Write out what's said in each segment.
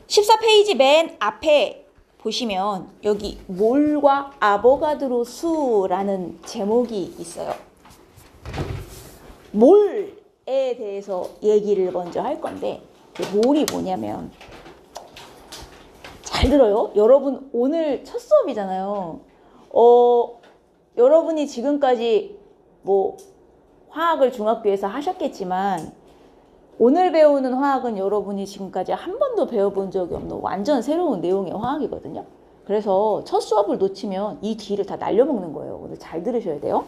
14페이지 맨 앞에 보시면 여기 몰과 아보가드로 수라는 제목이 있어요. 몰에 대해서 얘기를 먼저 할 건데 몰이 뭐냐면, 잘 들어요. 여러분 오늘 첫 수업이잖아요. 여러분이 지금까지 뭐 화학을 중학교에서 하셨겠지만 오늘 배우는 화학은 여러분이 지금까지 한 번도 배워본 적이 없는 완전 새로운 내용의 화학이거든요. 그래서 첫 수업을 놓치면 이 뒤를 다 날려먹는 거예요. 오늘 잘 들으셔야 돼요.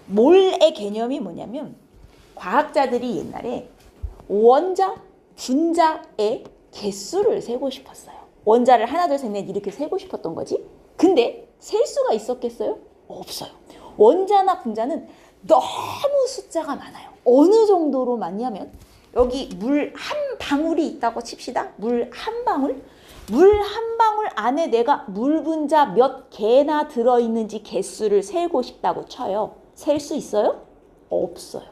몰의 개념이 뭐냐면, 과학자들이 옛날에 원자, 분자의 개수를 세고 싶었어요. 원자를 하나, 둘, 셋, 넷 이렇게 세고 싶었던 거지. 근데 셀 수가 있었겠어요? 없어요. 원자나 분자는 너무 숫자가 많아요. 어느 정도로 많냐면, 여기 물 한 방울이 있다고 칩시다. 물 한 방울? 물 한 방울 안에 내가 물 분자 몇 개나 들어있는지 개수를 세고 싶다고 쳐요. 셀 수 있어요? 없어요.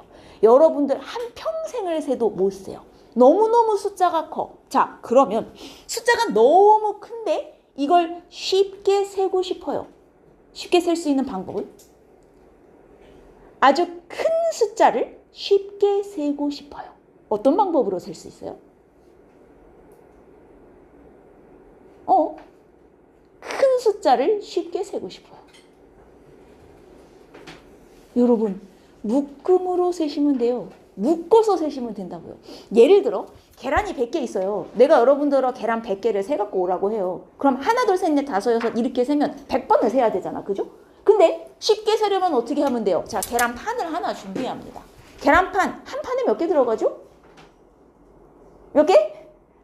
여러분들 한 평생을 세도 못 세요. 너무너무 숫자가 커. 자, 그러면 숫자가 너무 큰데 이걸 쉽게 세고 싶어요. 쉽게 셀 수 있는 방법은? 아주 큰 숫자를 쉽게 세고 싶어요. 어떤 방법으로 셀 수 있어요? 큰 숫자를 쉽게 세고 싶어요. 여러분, 묶음으로 세시면 돼요. 묶어서 세시면 된다고요. 예를 들어 계란이 100개 있어요. 내가 여러분들과 계란 100개를 세갖고 오라고 해요. 그럼 하나, 둘, 셋, 넷, 다섯, 여섯 이렇게 세면 100번을 세야 되잖아. 그죠? 근데 쉽게 세려면 어떻게 하면 돼요? 자, 계란판을 하나 준비합니다. 계란판, 한 판에 몇 개 들어가죠? 몇 개?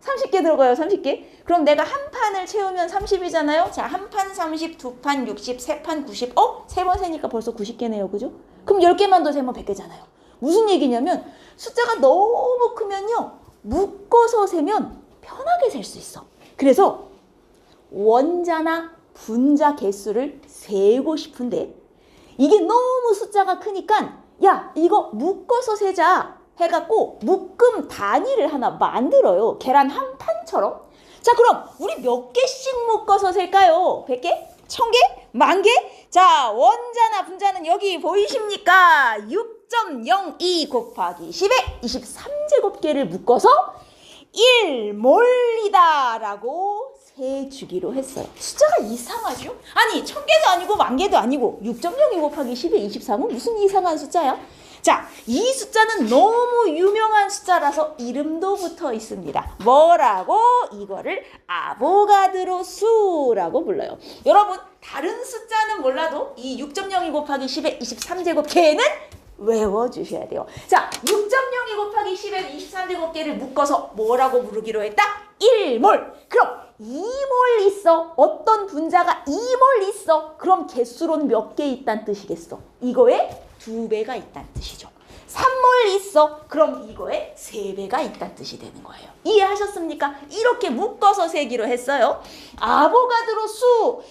30개 들어가요. 30개. 그럼 내가 한 판을 채우면 30이잖아요. 자, 한 판 30, 두 판 60, 세 판 90. 세 번 세니까 벌써 90개네요. 그죠? 그럼 10개만 더 세면 100개잖아요. 무슨 얘기냐면, 숫자가 너무 크면요, 묶어서 세면 편하게 셀 수 있어. 그래서 원자나 분자 개수를 세고 싶은데 이게 너무 숫자가 크니까, 야, 이거 묶어서 세자 해갖고 묶음 단위를 하나 만들어요. 계란 한 판처럼. 자, 그럼 우리 몇 개씩 묶어서 셀까요? 100개? 1000개? 10,000개? 자, 원자나 분자는 여기 보이십니까? 6.02 곱하기 10에 23제곱개를 묶어서 1몰이다 라고 세주기로 했어요. 숫자가 이상하죠? 아니, 1000개도 아니고 10,000개도 아니고 6.02 곱하기 10에 23은 무슨 이상한 숫자야? 자, 이 숫자는 너무 유명한 숫자라서 이름도 붙어 있습니다. 뭐라고? 이거를 아보가드로 수라고 불러요. 여러분, 다른 숫자는 몰라도 이 6.02 곱하기 10의 23제곱개는 외워주셔야 돼요. 자, 6.02 곱하기 10의 23제곱개를 묶어서 뭐라고 부르기로 했다? 1몰. 그럼 2몰 있어. 어떤 분자가 2몰 있어. 그럼 개수로는 몇 개 있다는 뜻이겠어? 이거에 2배가 있다는 뜻이죠. 3몰 있어. 그럼 이거에 3배가 있다는 뜻이 되는 거예요. 이해하셨습니까? 이렇게 묶어서 세기로 했어요. 아보가드로 수.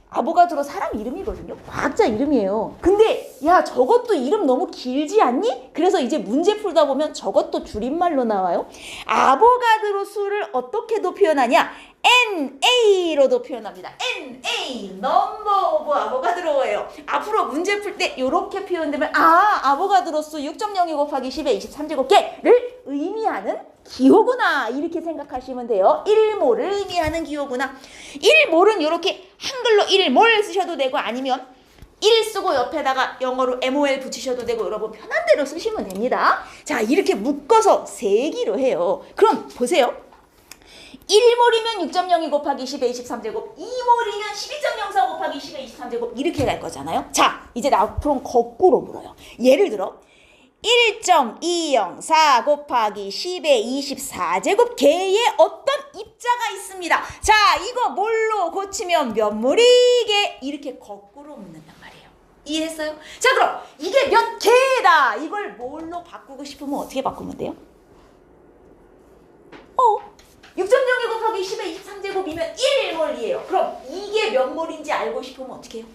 아보가드로 사람 이름이거든요. 과학자 이름이에요. 근데 야, 저것도 이름 너무 길지 않니? 그래서 이제 문제 풀다 보면 저것도 줄임말로 나와요. 아보가드로 수를 어떻게도 표현하냐? NA로도 표현합니다. NA, 넘버 오브 아보가드로예요. 앞으로 문제 풀 때 이렇게 표현되면, 아보가드로 수 6.02 곱하기 10의 23제곱개를 의미하는 기호구나, 이렇게 생각하시면 돼요. 1몰을 의미하는 기호구나. 1몰은 이렇게 한글로 1몰 쓰셔도 되고, 아니면 1 쓰고 옆에다가 영어로 MOL 붙이셔도 되고, 여러분 편한 대로 쓰시면 됩니다. 자, 이렇게 묶어서 세기로 해요. 그럼 보세요. 1몰이면 6.02 곱하기 10의 23제곱, 2몰이면 12.04 곱하기 10의 23제곱 이렇게 갈 거잖아요. 자, 이제 앞으로는 거꾸로 물어요. 예를 들어 1.204 곱하기 10의 24제곱개의 어떤 입자가 있습니다. 자, 이거 뭘로 고치면 몇 몰이게? 이렇게 거꾸로 묻는단 말이에요. 이해했어요? 자, 그럼 이게 몇 개다. 이걸 뭘로 바꾸고 싶으면 어떻게 바꾸면 돼요? 6.02 곱하기 10의 23제곱이면 1몰이에요. 그럼 이게 몇 몰인지 알고 싶으면 어떻게 해요?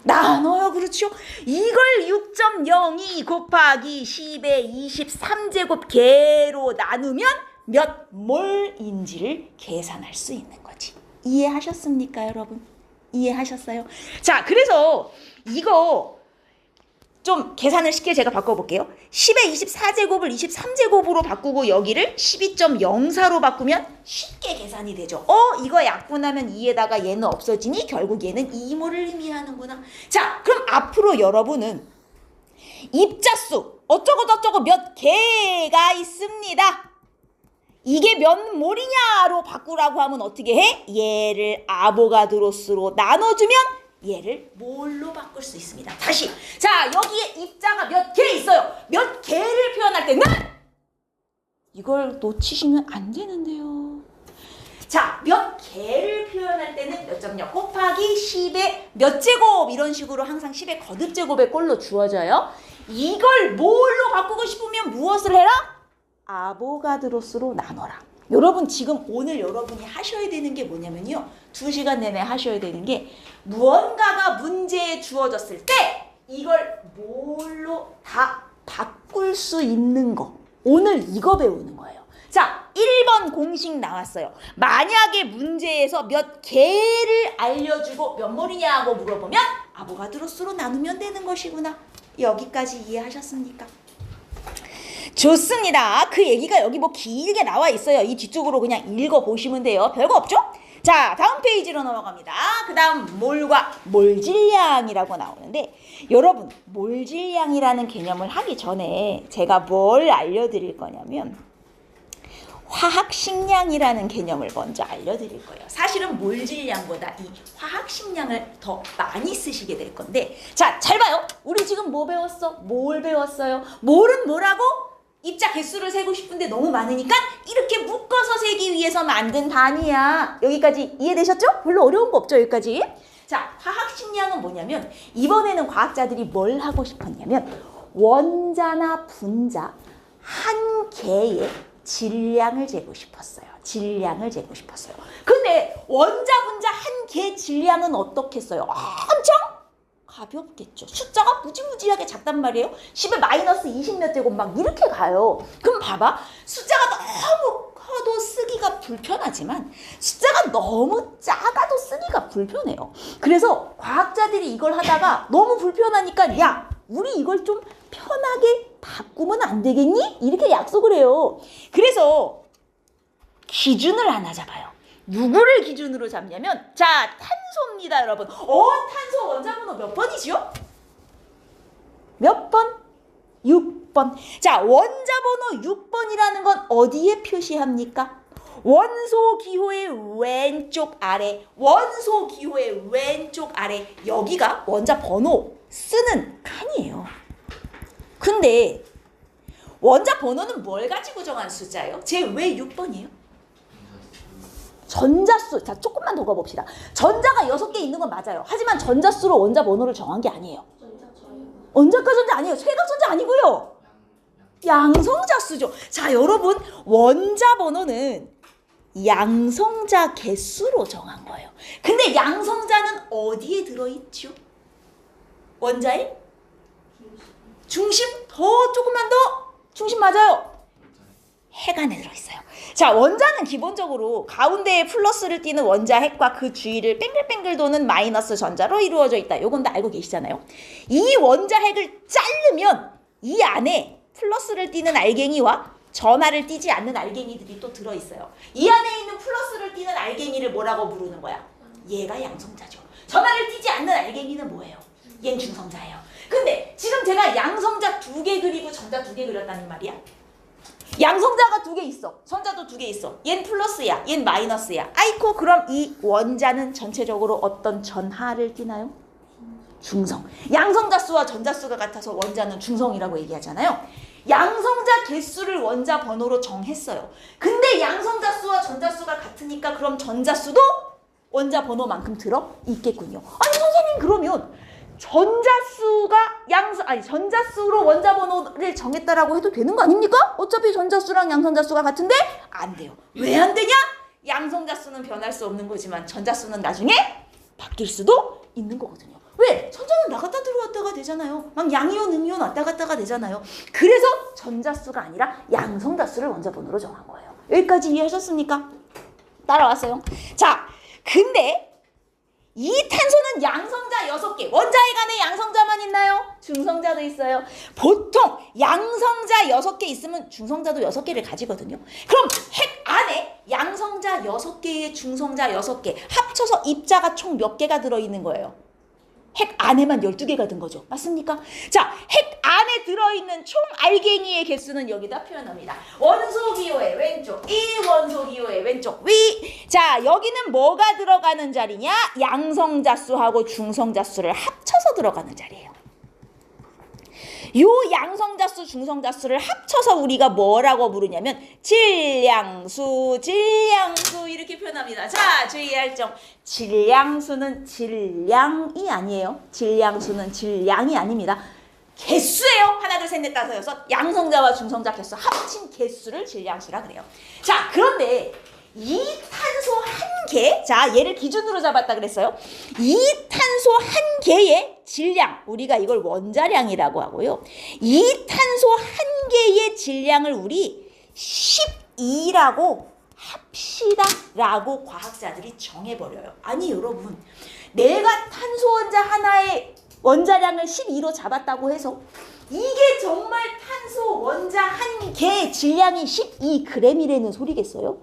나눠요. 그렇죠? 이걸 6.02 곱하기 10의 23제곱개로 나누면 몇 몰인지를 계산할 수 있는 거지. 이해하셨습니까, 여러분? 이해하셨어요? 자, 그래서 이거 좀 계산을 쉽게 제가 바꿔볼게요. 10의 24제곱을 23제곱으로 바꾸고 여기를 12.04로 바꾸면 쉽게 계산이 되죠. 이거 약분하면 2에다가 얘는 없어지니 결국 얘는 2몰을 의미하는구나. 자, 그럼 앞으로 여러분은 입자수 어쩌고저쩌고 몇 개가 있습니다. 이게 몇 몰이냐로 바꾸라고 하면 어떻게 해? 얘를 아보가드로스로 나눠주면 얘를 몰로 바꿀 수 있습니다. 다시. 자, 여기에 입자가 몇 개 있어요. 몇 개를 표현할 때는 이걸 놓치시면 안 되는데요. 자, 몇 개를 표현할 때는 몇 점요? 곱하기 10의 몇 제곱 이런 식으로 항상 10의 거듭제곱의 꼴로 주어져요. 이걸 뭘로 바꾸고 싶으면 무엇을 해라? 아보가드로스로 나눠라. 여러분 지금 오늘 여러분이 하셔야 되는 게 뭐냐면요. 2시간 내내 하셔야 되는 게 무언가가 문제에 주어졌을 때 이걸 뭘로 다 바꿀 수 있는 거. 오늘 이거 배우는 거예요. 자, 1번 공식 나왔어요. 만약에 문제에서 몇 개를 알려주고 몇 몰이냐고 물어보면 아보가드로스로 나누면 되는 것이구나. 여기까지 이해하셨습니까? 좋습니다. 그 얘기가 여기 뭐 길게 나와 있어요. 이 뒤쪽으로 그냥 읽어보시면 돼요. 별거 없죠? 자, 다음 페이지로 넘어갑니다. 그 다음 몰과 몰질량이라고 나오는데 여러분 몰질량이라는 개념을 하기 전에 제가 뭘 알려드릴 거냐면 화학식량이라는 개념을 먼저 알려드릴 거예요. 사실은 몰질량보다 이 화학식량을 더 많이 쓰시게 될 건데 자, 잘 봐요. 우리 지금 뭐 배웠어? 뭘 배웠어요? 몰은 뭐라고? 입자 개수를 세고 싶은데 너무 많으니까 이렇게 묶어서 세기 위해서 만든 단위야. 여기까지 이해되셨죠? 별로 어려운 거 없죠, 여기까지. 자, 화학식량은 뭐냐면 이번에는 과학자들이 뭘 하고 싶었냐면 원자나 분자 한 개의 질량을 재고 싶었어요. 질량을 재고 싶었어요. 근데 원자 분자 한 개 질량은 어떻겠어요? 엄청 가볍겠죠. 숫자가 무지무지하게 작단 말이에요. 10의 마이너스 20 몇 제곱 막 이렇게 가요. 그럼 봐봐. 숫자가 너무 커도 쓰기가 불편하지만 숫자가 너무 작아도 쓰기가 불편해요. 그래서 과학자들이 이걸 하다가 너무 불편하니까 야, 우리 이걸 좀 편하게 바꾸면 안 되겠니? 이렇게 약속을 해요. 그래서 기준을 하나 잡아요. 누구를 기준으로 잡냐면 자, 탄소입니다, 여러분. 탄소 원자번호 몇 번이지요? 몇 번? 6번. 자, 원자번호 6번이라는 건 어디에 표시합니까? 원소 기호의 왼쪽 아래, 원소 기호의 왼쪽 아래 여기가 원자 번호 쓰는 칸이에요. 근데 원자 번호는 뭘 가지고 정한 숫자예요? 쟤 왜 6번이에요? 전자수. 자, 조금만 더 가봅시다. 전자가 6개 있는 건 맞아요. 하지만 전자수로 원자 번호를 정한 게 아니에요. 원자과 전자 아니에요. 쇠각 전자 아니고요. 양성자수죠. 자, 여러분 원자 번호는 양성자 개수로 정한 거예요. 근데 양성자는 어디에 들어있죠? 원자의 중심? 더 조금만 더? 중심 맞아요. 핵 안에 들어있어요. 자, 원자는 기본적으로 가운데에 플러스를 띠는 원자 핵과 그 주위를 뱅글뱅글 도는 마이너스 전자로 이루어져 있다. 요건 다 알고 계시잖아요. 이 원자 핵을 자르면 이 안에 플러스를 띠는 알갱이와 전하를 띠지 않는 알갱이들이 또 들어있어요. 이 안에 있는 플러스를 띠는 알갱이를 뭐라고 부르는 거야? 얘가 양성자죠. 전하를 띠지 않는 알갱이는 뭐예요? 얘는 중성자예요. 근데 지금 제가 양성자 2개 그리고 전자 2개 그렸다는 말이야. 양성자가 2개 있어. 전자도 2개 있어. 얜 플러스야. 얜 마이너스야. 아이코, 그럼 이 원자는 전체적으로 어떤 전하를 띠나요? 중성. 양성자 수와 전자 수가 같아서 원자는 중성이라고 얘기하잖아요. 양성자 개수를 원자 번호로 정했어요. 근데 양성자 수와 전자 수가 같으니까 그럼 전자 수도 원자 번호만큼 들어 있겠군요. 아니 선생님, 그러면 전자수로 원자 번호를 정했다라고 해도 되는 거 아닙니까? 어차피 전자수랑 양성자수가 같은데 안 돼요. 왜 안 되냐? 양성자수는 변할 수 없는 거지만 전자수는 나중에 바뀔 수도 있는 거거든요. 왜? 전자는 나갔다 들어왔다가 되잖아요. 막 양이온, 음이온 왔다 갔다가 되잖아요. 그래서 전자수가 아니라 양성자수를 원자 번호로 정한 거예요. 여기까지 이해하셨습니까? 따라왔어요. 자, 근데 이 탄소는 양성자 6개. 원자핵 안에 양성자만 있나요? 중성자도 있어요. 보통 양성자 6개 있으면 중성자도 6개를 가지거든요. 그럼 핵 안에 양성자 6개에 중성자 6개 합쳐서 입자가 총 몇 개가 들어있는 거예요? 핵 안에만 12개가 든 거죠. 맞습니까? 자, 핵 안에 들어있는 총 알갱이의 개수는 여기다 표현합니다. 원소 기호의 왼쪽, 이 원소 기호의 왼쪽, 위. 자, 여기는 뭐가 들어가는 자리냐? 양성자 수하고 중성자 수를 합쳐서 들어가는 자리예요. 요 양성자 수, 중성자 수를 합쳐서 우리가 뭐라고 부르냐면 질량수, 질량수 이렇게 표현합니다. 자, 주의할 점. 질량수는 질량이 아니에요. 질량수는 질량이 아닙니다. 개수예요. 하나, 둘, 셋, 넷, 다섯, 여섯. 양성자와 중성자 개수 합친 개수를 질량수라 그래요. 자, 그런데 이 탄소 한 개, 자, 얘를 기준으로 잡았다 그랬어요. 이 탄소 한 개의 질량, 우리가 이걸 원자량이라고 하고요. 이 탄소 한 개의 질량을 우리 12라고 합시다 라고 과학자들이 정해버려요. 아니 여러분, 내가 탄소 원자 하나의 원자량을 12로 잡았다고 해서 이게 정말 탄소 원자 한 개의 질량이 12g이라는 소리겠어요?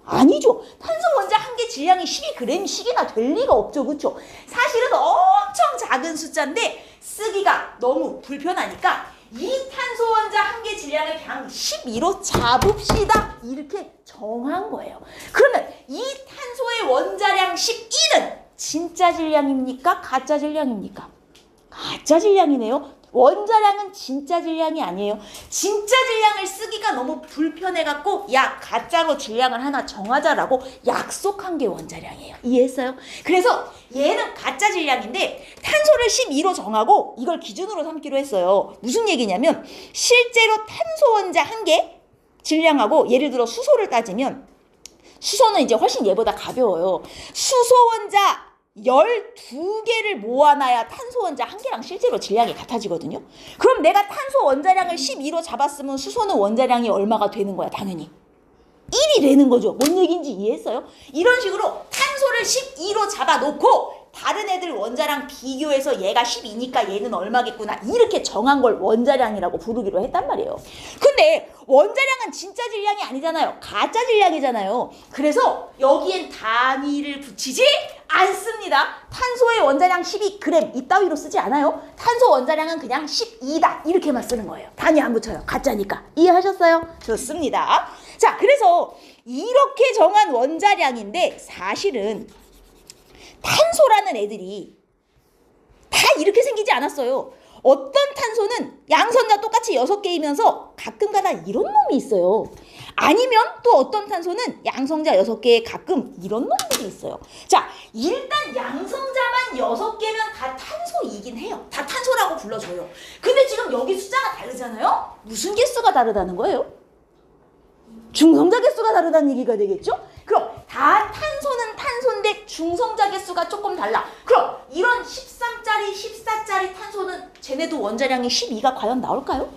아니죠. 탄소 원자 한 개 질량이 12g씩이나 될 리가 없죠. 그렇죠? 사실은 엄청 작은 숫자인데 쓰기가 너무 불편하니까 이 탄소 원자 한 개 질량을 그냥 12로 잡읍시다. 이렇게 정한 거예요. 그러면 이 탄소의 원자량 12는 진짜 질량입니까? 가짜 질량입니까? 가짜 질량이네요. 원자량은 진짜 질량이 아니에요. 진짜 질량을 쓰기가 너무 불편해갖고 야, 가짜로 질량을 하나 정하자라고 약속한 게 원자량이에요. 이해했어요? 그래서 얘는 가짜 질량인데 탄소를 12로 정하고 이걸 기준으로 삼기로 했어요. 무슨 얘기냐면 실제로 탄소 원자 한 개 질량하고 예를 들어 수소를 따지면 수소는 이제 훨씬 얘보다 가벼워요. 수소 원자 12개를 모아놔야 탄소 원자 한 개랑 실제로 질량이 같아지거든요. 그럼 내가 탄소 원자량을 12로 잡았으면 수소는 원자량이 얼마가 되는 거야? 당연히 1이 되는 거죠. 뭔 얘기인지 이해했어요? 이런 식으로 탄소를 12로 잡아놓고 다른 애들 원자량 비교해서 얘가 12니까 얘는 얼마겠구나 이렇게 정한 걸 원자량이라고 부르기로 했단 말이에요. 근데 원자량은 진짜 질량이 아니잖아요. 가짜 질량이잖아요. 그래서 여기엔 단위를 붙이지 않습니다. 탄소의 원자량 12g 이따위로 쓰지 않아요. 탄소 원자량은 그냥 12다 이렇게만 쓰는 거예요. 단위 안 붙여요. 가짜니까. 이해하셨어요? 좋습니다. 자, 그래서 이렇게 정한 원자량인데 사실은 탄소라는 애들이 다 이렇게 생기지 않았어요. 어떤 탄소는 양선자 똑같이 6개이면서 가끔가다 이런 놈이 있어요. 아니면 또 어떤 탄소는 양성자 6개에 가끔 이런 놈들이 있어요. 자, 일단 양성자만 6개면 다 탄소이긴 해요. 다 탄소라고 불러줘요. 근데 지금 여기 숫자가 다르잖아요? 무슨 개수가 다르다는 거예요? 중성자 개수가 다르다는 얘기가 되겠죠? 그럼 다 탄소는 탄소인데 중성자 개수가 조금 달라. 그럼 이런 13짜리, 14짜리 탄소는 쟤네도 원자량이 12가 과연 나올까요?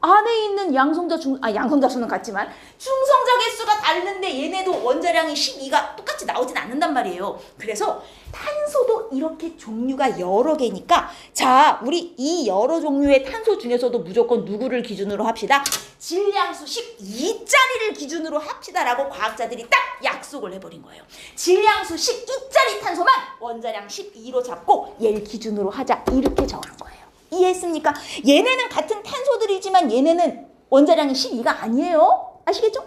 안에 있는 양성자 양성자 수는 같지만 중성자 개수가 다른데 얘네도 원자량이 12가 똑같이 나오진 않는단 말이에요. 그래서 탄소도 이렇게 종류가 여러 개니까 자, 우리 이 여러 종류의 탄소 중에서도 무조건 누구를 기준으로 합시다? 질량수 12짜리를 기준으로 합시다라고 과학자들이 딱 약속을 해버린 거예요. 질량수 12짜리 탄소만 원자량 12로 잡고 얘를 기준으로 하자 이렇게 정한 거예요. 이해했습니까? 얘네는 같은 탄소들이지만 얘네는 원자량이 12가 아니에요. 아시겠죠?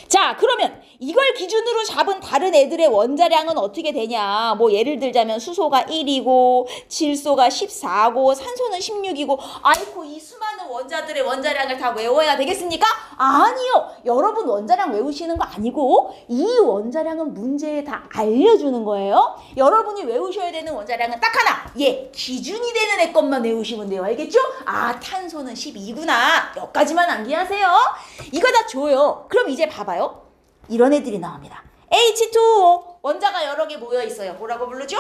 자, 그러면 이걸 기준으로 잡은 다른 애들의 원자량은 어떻게 되냐? 뭐 예를 들자면 수소가 1이고 질소가 14고 산소는 16이고 아이고 이 수많은 원자들의 원자량을 다 외워야 되겠습니까? 아니요. 여러분 원자량 외우시는 거 아니고 이 원자량은 문제에 다 알려주는 거예요. 여러분이 외우셔야 되는 원자량은 딱 하나. 예, 기준이 되는 애 것만 외우시면 돼요. 알겠죠? 아, 탄소는 12구나. 여기까지만 암기하세요. 이거 다 줘요. 그럼 이제 봐봐요. 이런 애들이 나옵니다. H2O 원자가 여러 개 모여 있어요. 뭐라고 부르죠?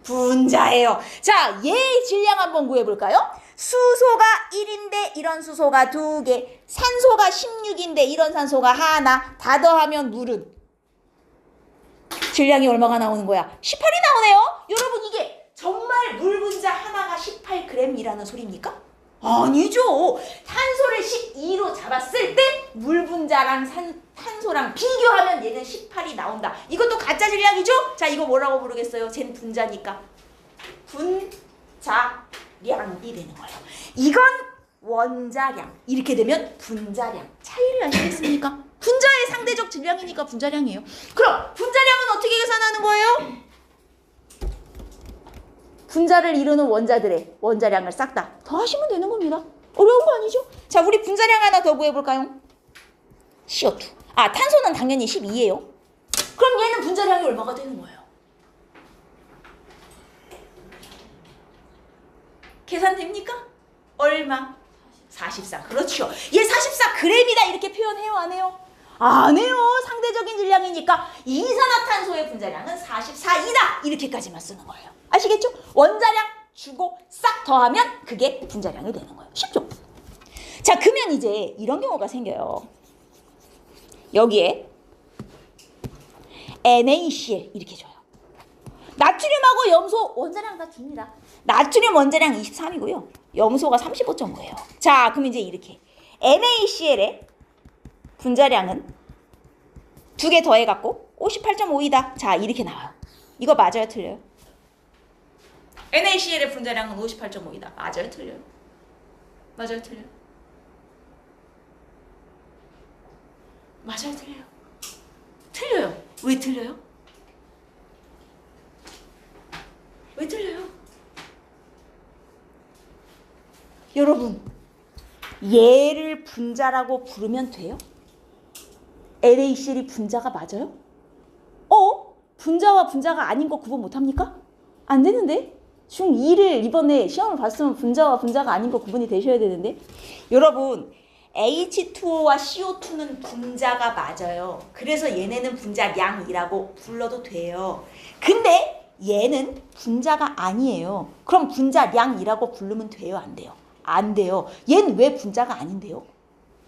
분자예요. 자, 얘의 질량 한번 구해볼까요? 수소가 1인데 이런 수소가 2개, 산소가 16인데 이런 산소가 하나, 다 더하면 물은 질량이 얼마가 나오는 거야? 18이 나오네요. 여러분 이게 정말 물 분자 하나가 18g이라는 소리입니까? 아니죠. 탄소를 12로 잡았을 때 물 분자랑 탄소랑 비교하면 얘는 18이 나온다. 이것도 가짜 질량이죠? 자, 이거 뭐라고 부르겠어요? 쟨 분자니까. 분자량이 되는 거예요. 이건 원자량. 이렇게 되면 분자량. 차이를 아시겠습니까? 분자의 상대적 질량이니까 분자량이에요. 그럼 분자량은 어떻게 계산하는 거예요? 분자를 이루는 원자들의 원자량을 싹 다 더하시면 되는 겁니다. 어려운 거 아니죠? 자, 우리 분자량 하나 더 구해볼까요? CO2. 아, 탄소는 당연히 12예요. 그럼 얘는 분자량이 얼마가 되는 거예요? 계산됩니까? 얼마? 44. 그렇죠. 얘 44g이다 이렇게 표현해요, 안 해요? 안 해요. 상대적인 질량이니까 이산화탄소의 분자량은 44이다. 이렇게까지만 쓰는 거예요. 아시겠죠? 원자량 주고 싹 더하면 그게 분자량이 되는 거예요. 쉽죠? 자, 그러면 이제 이런 경우가 생겨요. 여기에 NaCl 이렇게 줘요. 나트륨하고 염소 원자량 다 줍니다. 나트륨 원자량 23이고요. 염소가 35.5예요. 자, 그럼 이제 이렇게 NaCl의 분자량은 2개 더해갖고 58.5이다. 자, 이렇게 나와요. 이거 맞아요, 틀려요? NaCl의 분자량은 58.5이다. 맞아요, 틀려요? 맞아요, 틀려요? 맞아요, 틀려요? 틀려요. 왜 틀려요? 왜 틀려요? 여러분, 얘를 분자라고 부르면 돼요? NaCl이 분자가 맞아요? 분자와 분자가 아닌 거 구분 못합니까? 안 되는데? 중2를 이번에 시험을 봤으면 분자와 분자가 아닌 거 구분이 되셔야 되는데. 여러분, H2O와 CO2는 분자가 맞아요. 그래서 얘네는 분자량이라고 불러도 돼요. 근데 얘는 분자가 아니에요. 그럼 분자량이라고 부르면 돼요, 안 돼요? 안 돼요. 얘는 왜 분자가 아닌데요?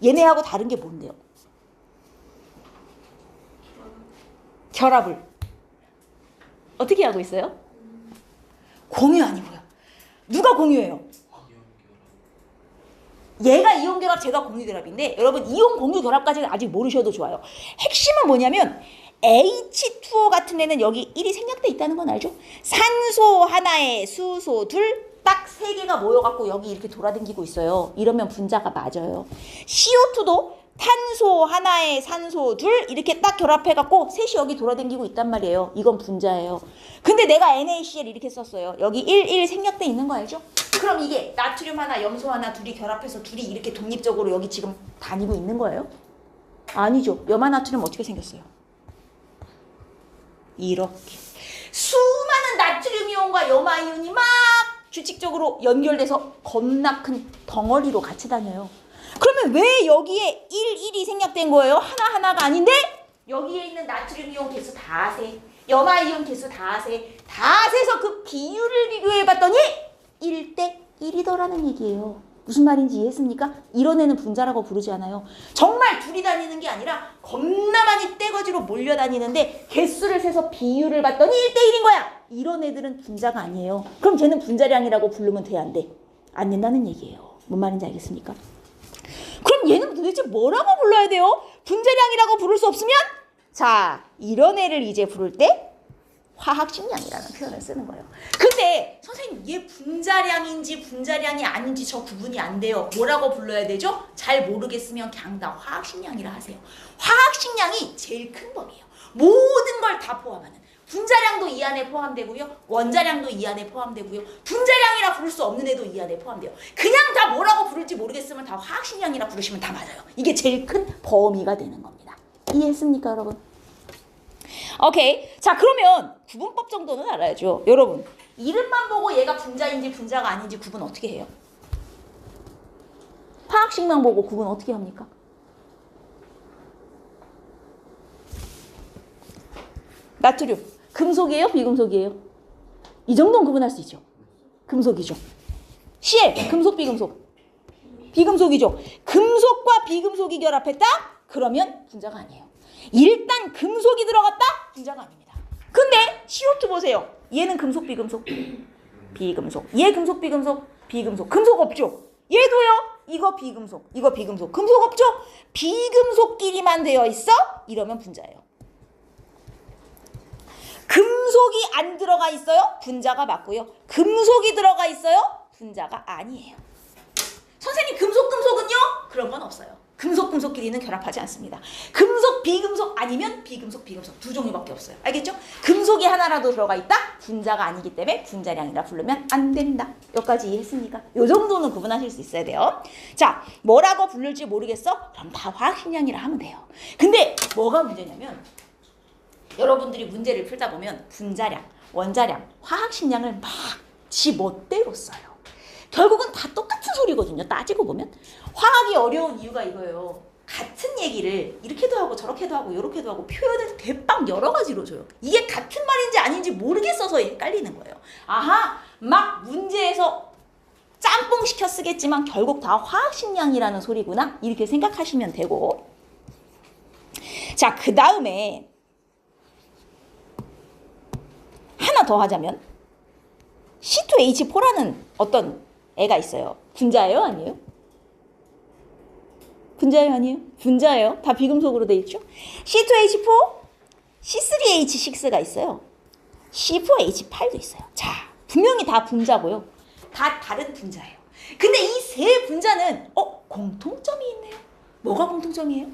얘네하고 다른 게 뭔데요? 결합을 어떻게 하고 있어요? 공유 아니고요. 누가 공유해요? 얘가 이온 결합, 제가 공유 결합인데 여러분 이온 공유 결합까지는 아직 모르셔도 좋아요. 핵심은 뭐냐면 H2O 같은 애는 여기 1이 생략돼 있다는 건 알죠? 산소 하나에 수소 둘, 딱 3개가 모여갖고 여기 이렇게 돌아다니고 있어요. 이러면 분자가 맞아요. CO2도 탄소 하나에 산소 둘 이렇게 딱 결합해갖고 셋이 여기 돌아다니고 있단 말이에요. 이건 분자예요. 근데 내가 NaCl 이렇게 썼어요. 여기 1 생략돼 있는 거 알죠? 그럼 이게 나트륨 하나, 염소 하나 둘이 결합해서 둘이 이렇게 독립적으로 여기 지금 다니고 있는 거예요? 아니죠. 염화나트륨 어떻게 생겼어요? 이렇게. 수많은 나트륨 이온과 염화 이온이 막 규칙적으로 연결돼서 겁나 큰 덩어리로 같이 다녀요. 그러면 왜 여기에 1이 생략된 거예요? 하나하나가 아닌데 여기에 있는 나트륨 이온 개수 다 세, 염화 이온 개수 다 세, 다 세서 그 비율을 비교해봤더니 1대 1이더라는 얘기예요. 무슨 말인지 이해했습니까? 이런 애는 분자라고 부르지 않아요. 정말 둘이 다니는 게 아니라 겁나 많이 떼거지로 몰려다니는데 개수를 세서 비율을 봤더니 1대 1인 거야. 이런 애들은 분자가 아니에요. 그럼 쟤는 분자량이라고 부르면 돼, 안 돼? 안 된다는 얘기예요. 뭔 말인지 알겠습니까? 그럼 얘는 도대체 뭐라고 불러야 돼요? 분자량이라고 부를 수 없으면? 자, 이런 애를 이제 부를 때 화학식량이라는 표현을 쓰는 거예요. 근데 선생님 얘 분자량인지 분자량이 아닌지 저 구분이 안 돼요. 뭐라고 불러야 되죠? 잘 모르겠으면 그냥 다 화학식량이라 하세요. 화학식량이 제일 큰 범위예요. 모든 걸 다 포함하는. 분자량도 이 안에 포함되고요. 원자량도 이 안에 포함되고요. 분자량이라 부를 수 없는 애도 이 안에 포함돼요. 그냥 다 뭐라고 부를지 모르겠으면 다 화학식량이라 부르시면 다 맞아요. 이게 제일 큰 범위가 되는 겁니다. 이해했습니까, 여러분? 오케이. 자, 그러면 구분법 정도는 알아야죠. 여러분, 이름만 보고 얘가 분자인지 분자가 아닌지 구분 어떻게 해요? 화학식만 보고 구분 어떻게 합니까? 나트륨, 금속이에요? 비금속이에요? 이 정도는 구분할 수 있죠. 금속이죠. Cl, 금속, 비금속. 비금속이죠. 금속과 비금속이 결합했다? 그러면 분자가 아니에요. 일단 금속이 들어갔다? 분자가 아닙니다. 근데 CO2 보세요. 얘는 금속, 비금속. 비금속. 얘 금속, 비금속. 비금속. 금속 없죠? 얘도요. 이거 비금속. 이거 비금속. 금속 없죠? 비금속끼리만 되어 있어? 이러면 분자예요. 금속이 안 들어가 있어요? 분자가 맞고요. 금속이 들어가 있어요? 분자가 아니에요. 선생님 금속은요? 그런 건 없어요. 금속끼리는 결합하지 않습니다. 금속, 비금속 아니면 비금속 두 종류밖에 없어요. 알겠죠? 금속이 하나라도 들어가 있다? 분자가 아니기 때문에 분자량이라 부르면 안 된다. 여기까지 이해했습니까? 요 정도는 구분하실 수 있어야 돼요. 자, 뭐라고 부를지 모르겠어? 그럼 다 화학식량이라 하면 돼요. 근데 뭐가 문제냐면 여러분들이 문제를 풀다 보면 분자량, 원자량, 화학식량을 막 지 멋대로 써요. 결국은 다 똑같은 소리거든요. 따지고 보면. 화학이 어려운 이유가 이거예요. 같은 얘기를 이렇게도 하고 저렇게도 하고 이렇게도 하고 표현을 대빵 여러 가지로 줘요. 이게 같은 말인지 아닌지 모르겠어서 헷갈리는 거예요. 아하, 막 문제에서 짬뽕 시켜 쓰겠지만 결국 다 화학식량이라는 소리구나. 이렇게 생각하시면 되고. 자, 그 다음에 하나 더 하자면 C2H4라는 어떤 애가 있어요. 분자예요? 아니에요? 분자예요? 아니에요? 분자예요. 다 비금속으로 돼 있죠? C2H4, C3H6가 있어요. C4H8도 있어요. 자, 분명히 다 분자고요. 다 다른 분자예요. 근데 이 세 분자는 공통점이 있네요. 뭐가 공통점이에요?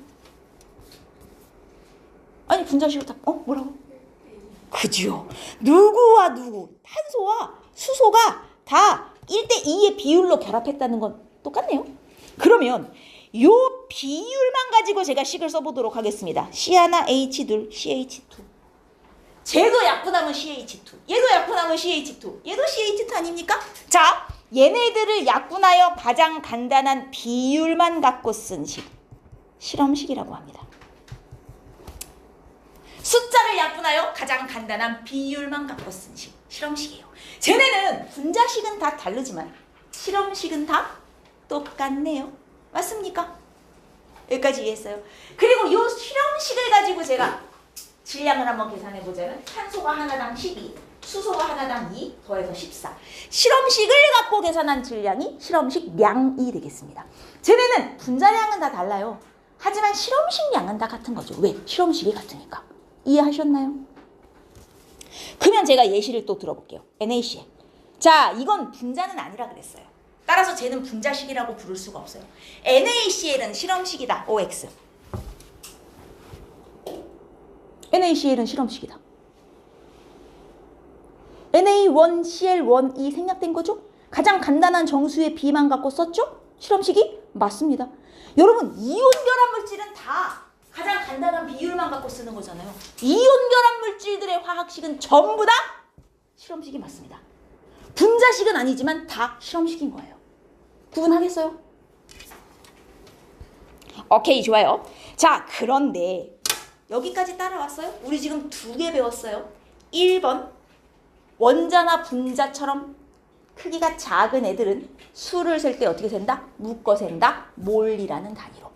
아니 분자식으로 다 뭐라고? 그죠. 누구와 누구, 탄소와 수소가 다 1대2의 비율로 결합했다는 건 똑같네요. 그러면 요 비율만 가지고 제가 식을 써보도록 하겠습니다. C1, H2, CH2. 쟤도 약분하면 CH2. 얘도 약분하면 CH2. 얘도 CH2 아닙니까? 자, 얘네들을 약분하여 가장 간단한 비율만 갖고 쓴 식. 실험식이라고 합니다. 숫자를 약분하여 가장 간단한 비율만 갖고 쓴 식. 실험식이에요. 쟤네는 분자식은 다 다르지만 실험식은 다 똑같네요. 맞습니까? 여기까지 이해했어요? 그리고 이 실험식을 가지고 제가 질량을 한번 계산해 보자면 탄소가 하나당 12, 수소가 하나당 2, 더해서 14. 실험식을 갖고 계산한 질량이 실험식량이 되겠습니다. 쟤네는 분자량은 다 달라요. 하지만 실험식량은 다 같은 거죠. 왜? 실험식이 같으니까. 이해하셨나요? 그러면 제가 예시를 또 들어볼게요. NaCl. 자, 이건 분자는 아니라 그랬어요. 따라서 쟤는 분자식이라고 부를 수가 없어요. NaCl은 실험식이다. OX. NaCl은 실험식이다. Na1Cl1이 생략된 거죠? 가장 간단한 정수의 B만 갖고 썼죠? 실험식이? 맞습니다. 여러분, 이온 결합 물질은 다 가장 간단한 비율만 갖고 쓰는 거잖아요. 이온 결합 물질들의 화학식은 전부 다 실험식이 맞습니다. 분자식은 아니지만 다 실험식인 거예요. 구분하겠어요? 오케이, 좋아요. 자, 그런데 여기까지 따라왔어요? 우리 지금 2개 배웠어요. 1번, 원자나 분자처럼 크기가 작은 애들은 수를 셀 때 어떻게 센다? 묶어 센다. 몰이라는 단위로.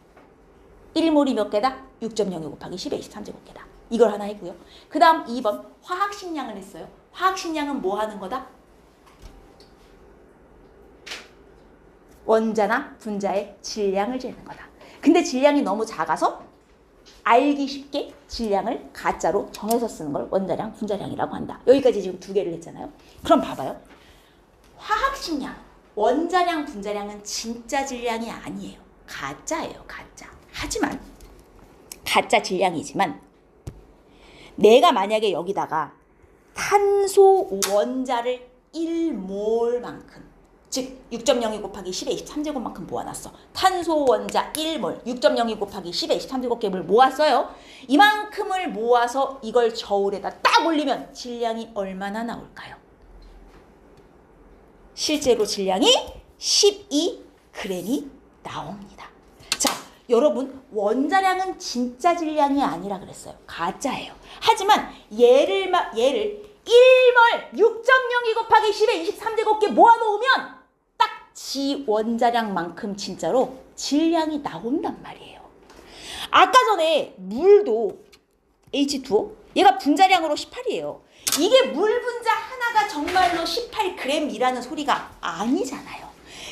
1몰이 몇 개다? 6.02 곱하기 10의 23제곱개다. 이걸 하나 했고요. 그 다음 2번 화학식량을 했어요. 화학식량은 뭐 하는 거다? 원자나 분자의 질량을 재는 거다. 근데 질량이 너무 작아서 알기 쉽게 질량을 가짜로 정해서 쓰는 걸 원자량, 분자량이라고 한다. 여기까지 지금 2개를 했잖아요. 그럼 봐봐요. 화학식량, 원자량, 분자량은 진짜 질량이 아니에요. 가짜예요, 가짜. 하지만 가짜 질량이지만 내가 만약에 여기다가 탄소 원자를 1몰만큼, 즉 6.02 곱하기 10의 23제곱만큼 모아놨어. 탄소 원자 1몰 6.02 곱하기 10의 23제곱개를 모았어요. 이만큼을 모아서 이걸 저울에다 딱 올리면 질량이 얼마나 나올까요? 실제로 질량이 12g이 나옵니다. 자, 여러분, 원자량은 진짜 질량이 아니라 그랬어요. 가짜예요. 하지만 얘를 1몰 6.02 곱하기 10의 23제곱개 모아놓으면 딱 지 원자량만큼 진짜로 질량이 나온단 말이에요. 아까 전에 물도 H2O 얘가 분자량으로 18이에요. 이게 물 분자 하나가 정말로 18g이라는 소리가 아니잖아요.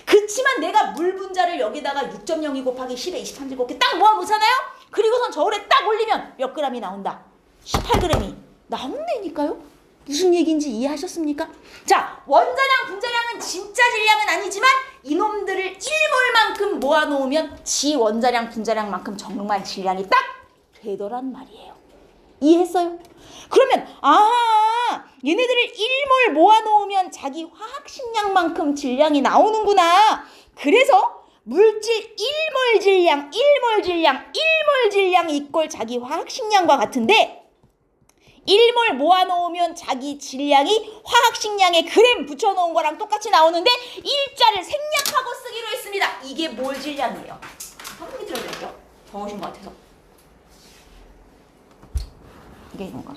그치만 내가 물 분자를 여기다가 6.02 곱하기 10에 23 곱하기 딱 모아놓잖아요. 그리고선 저울에 딱 올리면 몇 g이 나온다? 18g이 나온다니까요. 무슨 얘기인지 이해하셨습니까? 자, 원자량, 분자량은 진짜 질량은 아니지만 이놈들을 1몰만큼 모아놓으면 지 원자량, 분자량만큼 정말 질량이 딱 되더란 말이에요. 이해했어요? 그러면 얘네들을 1몰 모아놓으면 자기 화학식량만큼 질량이 나오는구나. 그래서 물질 1몰 질량, 1몰 질량, 1몰 질량 이꼴 자기 화학식량과 같은데 1몰 모아놓으면 자기 질량이 화학식량에 그램 붙여놓은 거랑 똑같이 나오는데 일자를 생략하고 쓰기로 했습니다. 이게 몰 질량이에요. 선생님이 들어드릴게요. 더우신 것 같아서. 이게 이건가?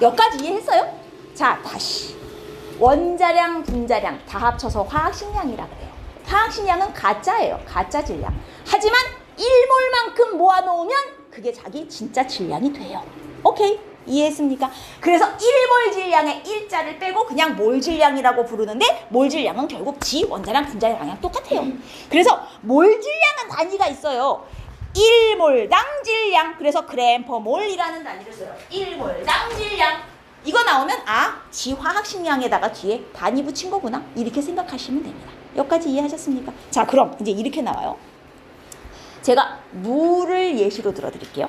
여기까지 이해했어요? 자, 다시. 원자량, 분자량 다 합쳐서 화학식량이라 그래요. 화학식량은 가짜예요. 가짜 질량. 하지만 1몰만큼 모아놓으면 그게 자기 진짜 질량이 돼요. 오케이? 이해했습니까? 그래서 1몰 질량의 1자를 빼고 그냥 몰 질량이라고 부르는데 몰 질량은 결국 지 원자량, 분자량이랑 똑같아요. 그래서 몰 질량은 단위가 있어요. 1몰당 질량. 그래서 그램 퍼 몰이라는 단위를 써요. 1몰당 질량. 이거 나오면 지 화학식량에다가 뒤에 단위 붙인 거구나. 이렇게 생각하시면 됩니다. 여기까지 이해하셨습니까? 자, 그럼 이제 이렇게 나와요. 제가 물을 예시로 들어드릴게요.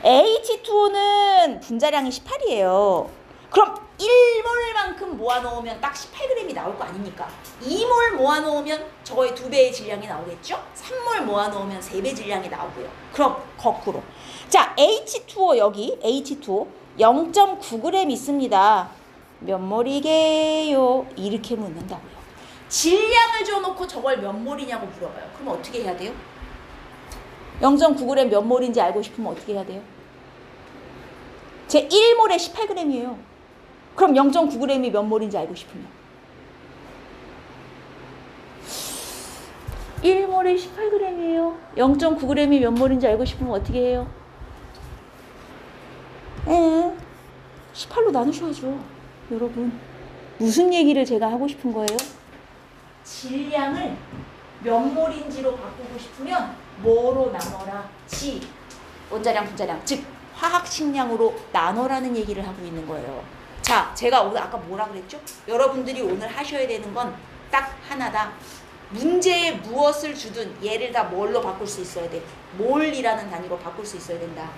H2O는 분자량이 18이에요. 그럼 1몰만큼 모아놓으면 딱 18g이 나올 거 아닙니까? 2몰 모아놓으면 저거의 2배의 질량이 나오겠죠? 3몰 모아놓으면 3배 질량이 나오고요. 그럼 거꾸로. 자, H2O 여기 H2O 0.9g 있습니다. 몇 몰이게요? 이렇게 묻는다고요. 질량을 줘놓고 저걸 몇 몰이냐고 물어봐요. 그럼 어떻게 해야 돼요? 0.9g 몇 몰인지 알고 싶으면 어떻게 해야 돼요? 제 1몰에 18g이에요. 그럼 0.9g이 몇 몰인지 알고 싶으면 1몰에 18g이에요. 0.9g이 몇 몰인지 알고 싶으면 어떻게 해요? 18로 나누셔야죠. 여러분, 무슨 얘기를 제가 하고 싶은 거예요? 질량을 몇 몰인지로 바꾸고 싶으면 뭐로 나눠라? 지, 원자량, 분자량, 즉 화학식량으로 나눠라는 얘기를 하고 있는 거예요. 자, 제가 오늘 아까 뭐라 그랬죠? 여러분들이 오늘 하셔야 되는 건 딱 하나다. 문제에 무엇을 주든 얘를 다 뭘로 바꿀 수 있어야 돼? 몰이라는 단위로 바꿀 수 있어야 된다.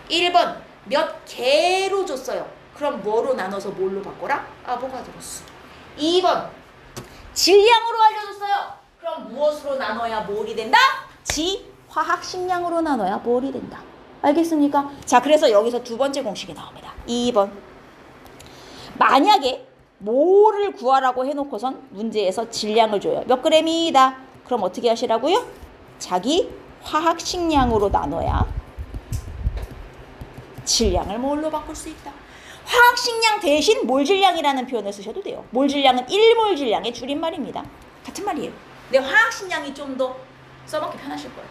1번 몇 개로 줬어요. 그럼 뭐로 나눠서 뭘로 바꿔라? 아보가드로스. 2번 질량으로 알려줬어요. 그럼 무엇으로 나눠야 몰이 된다? 지 화학식량으로 나눠야 몰이 된다. 알겠습니까? 자, 그래서 여기서 두 번째 공식이 나옵니다. 2번. 만약에 몰을 구하라고 해놓고선 문제에서 질량을 줘요. 몇 g이다. 그럼 어떻게 하시라고요? 자기 화학식량으로 나눠야 질량을 몰로 바꿀 수 있다. 화학식량 대신 몰질량이라는 표현을 쓰셔도 돼요. 몰질량은 1몰 질량의 줄임말입니다. 같은 말이에요. 근데 화학식량이 좀 더 써먹기 편하실 거예요.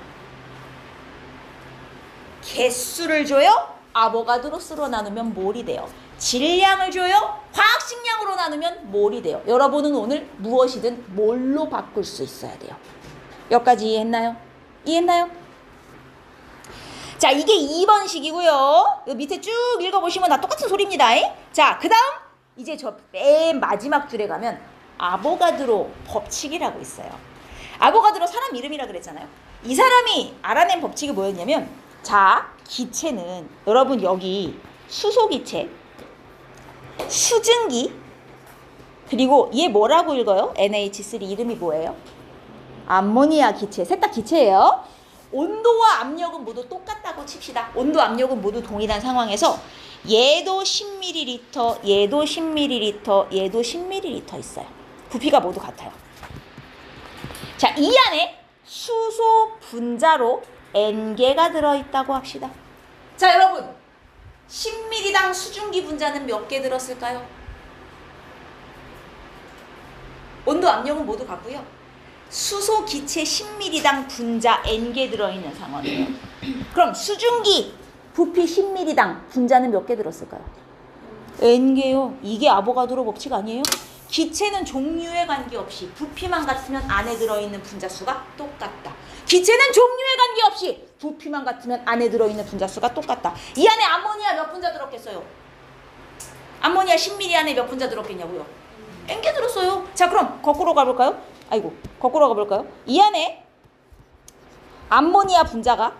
개수를 줘요. 아보가드로스로 나누면 몰이 돼요. 질량을 줘요. 화학식량으로 나누면 몰이 돼요. 여러분은 오늘 무엇이든 몰로 바꿀 수 있어야 돼요. 여기까지 이해했나요? 이해했나요? 자, 이게 2번식이고요. 밑에 쭉 읽어보시면 다 똑같은 소리입니다. 자, 그 다음 이제 저 맨 마지막 줄에 가면 아보가드로 법칙이라고 있어요. 아보가드로 사람 이름이라 그랬잖아요. 이 사람이 알아낸 법칙이 뭐였냐면, 자, 기체는 여러분 여기 수소기체, 수증기, 그리고 얘 뭐라고 읽어요? NH3 이름이 뭐예요? 암모니아 기체. 셋 다 기체예요. 온도와 압력은 모두 똑같다고 칩시다. 온도, 압력은 모두 동일한 상황에서 얘도 10ml, 얘도 10ml, 얘도 10ml 있어요. 부피가 모두 같아요. 자, 이 안에 수소 분자로 N개가 들어있다고 합시다. 자, 여러분 10ml당 수증기 분자는 몇 개 들었을까요? 온도 압력은 모두 같고요. 수소 기체 10ml당 분자 N개 들어있는 상황이에요. 그럼 수증기 부피 10ml당 분자는 몇 개 들었을까요? N개요. 이게 아보가드로 법칙 아니에요? 기체는 종류에 관계없이 부피만 같으면 안에 들어있는 분자 수가 똑같다. 기체는 종류에 관계없이 부피만 같으면 안에 들어있는 분자 수가 똑같다. 이 안에 암모니아 몇 분자 들었겠어요? 암모니아 10ml 안에 몇 분자 들었겠냐고요? N개 들었어요. 자, 그럼 거꾸로 가볼까요? 아이고, 거꾸로 가볼까요? 이 안에 암모니아 분자가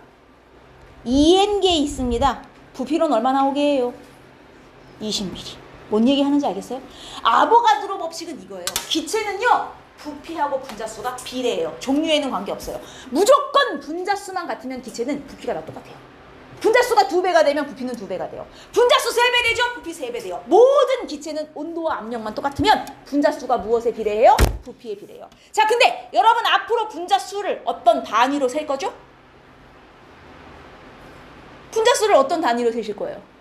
2N개 있습니다. 부피로는 얼마 나오게 해요? 20ml. 뭔 얘기 하는지 알겠어요? 아보가드로 법칙은 이거예요. 기체는요, 부피하고 분자수가 비례해요. 종류에는 관계없어요. 무조건 분자수만 같으면 기체는 부피가 다 똑같아요. 분자수가 2배가 되면 부피는 2배가 돼요. 분자수 3배 되죠? 부피 3배 돼요. 모든 기체는 온도와 압력만 똑같으면 분자수가 무엇에 비례해요? 부피에 비례해요. 자, 근데 여러분 앞으로 분자수를 어떤 단위로 셀 거죠? 분자수를 어떤 단위로 세실 거예요?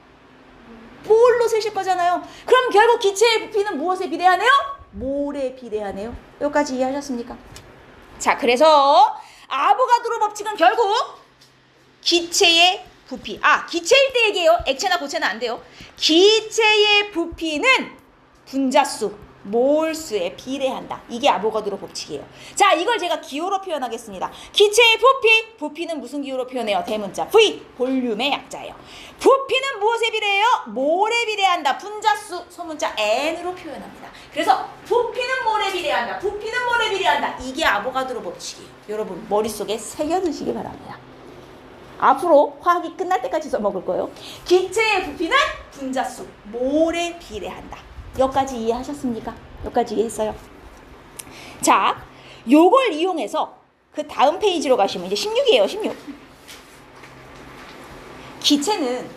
몰로 세실 거잖아요. 그럼 결국 기체의 부피는 무엇에 비례하네요? 몰에 비례하네요. 여기까지 이해하셨습니까? 자, 그래서 아보가드로 법칙은 결국 기체의 부피, 기체일 때 얘기해요. 액체나 고체는 안 돼요. 기체의 부피는 분자수, 몰수에 비례한다. 이게 아보가드로 법칙이에요. 자, 이걸 제가 기호로 표현하겠습니다. 기체의 부피는 무슨 기호로 표현해요? 대문자 V, 볼륨의 약자예요. 부피는 무엇에 비례해요? 몰에 비례한다. 분자수, 소문자 N으로 표현합니다. 그래서 부피는 몰에 비례한다. 부피는 몰에 비례한다. 이게 아보가드로 법칙이에요. 여러분 머릿속에 새겨두시기 바랍니다. 앞으로 화학이 끝날 때까지 써먹을 거예요. 기체의 부피는 분자수, 몰에 비례한다. 여기까지 이해하셨습니까? 여기까지 이해했어요? 자, 요걸 이용해서 그 다음 페이지로 가시면 이제 16이에요. 16. 기체는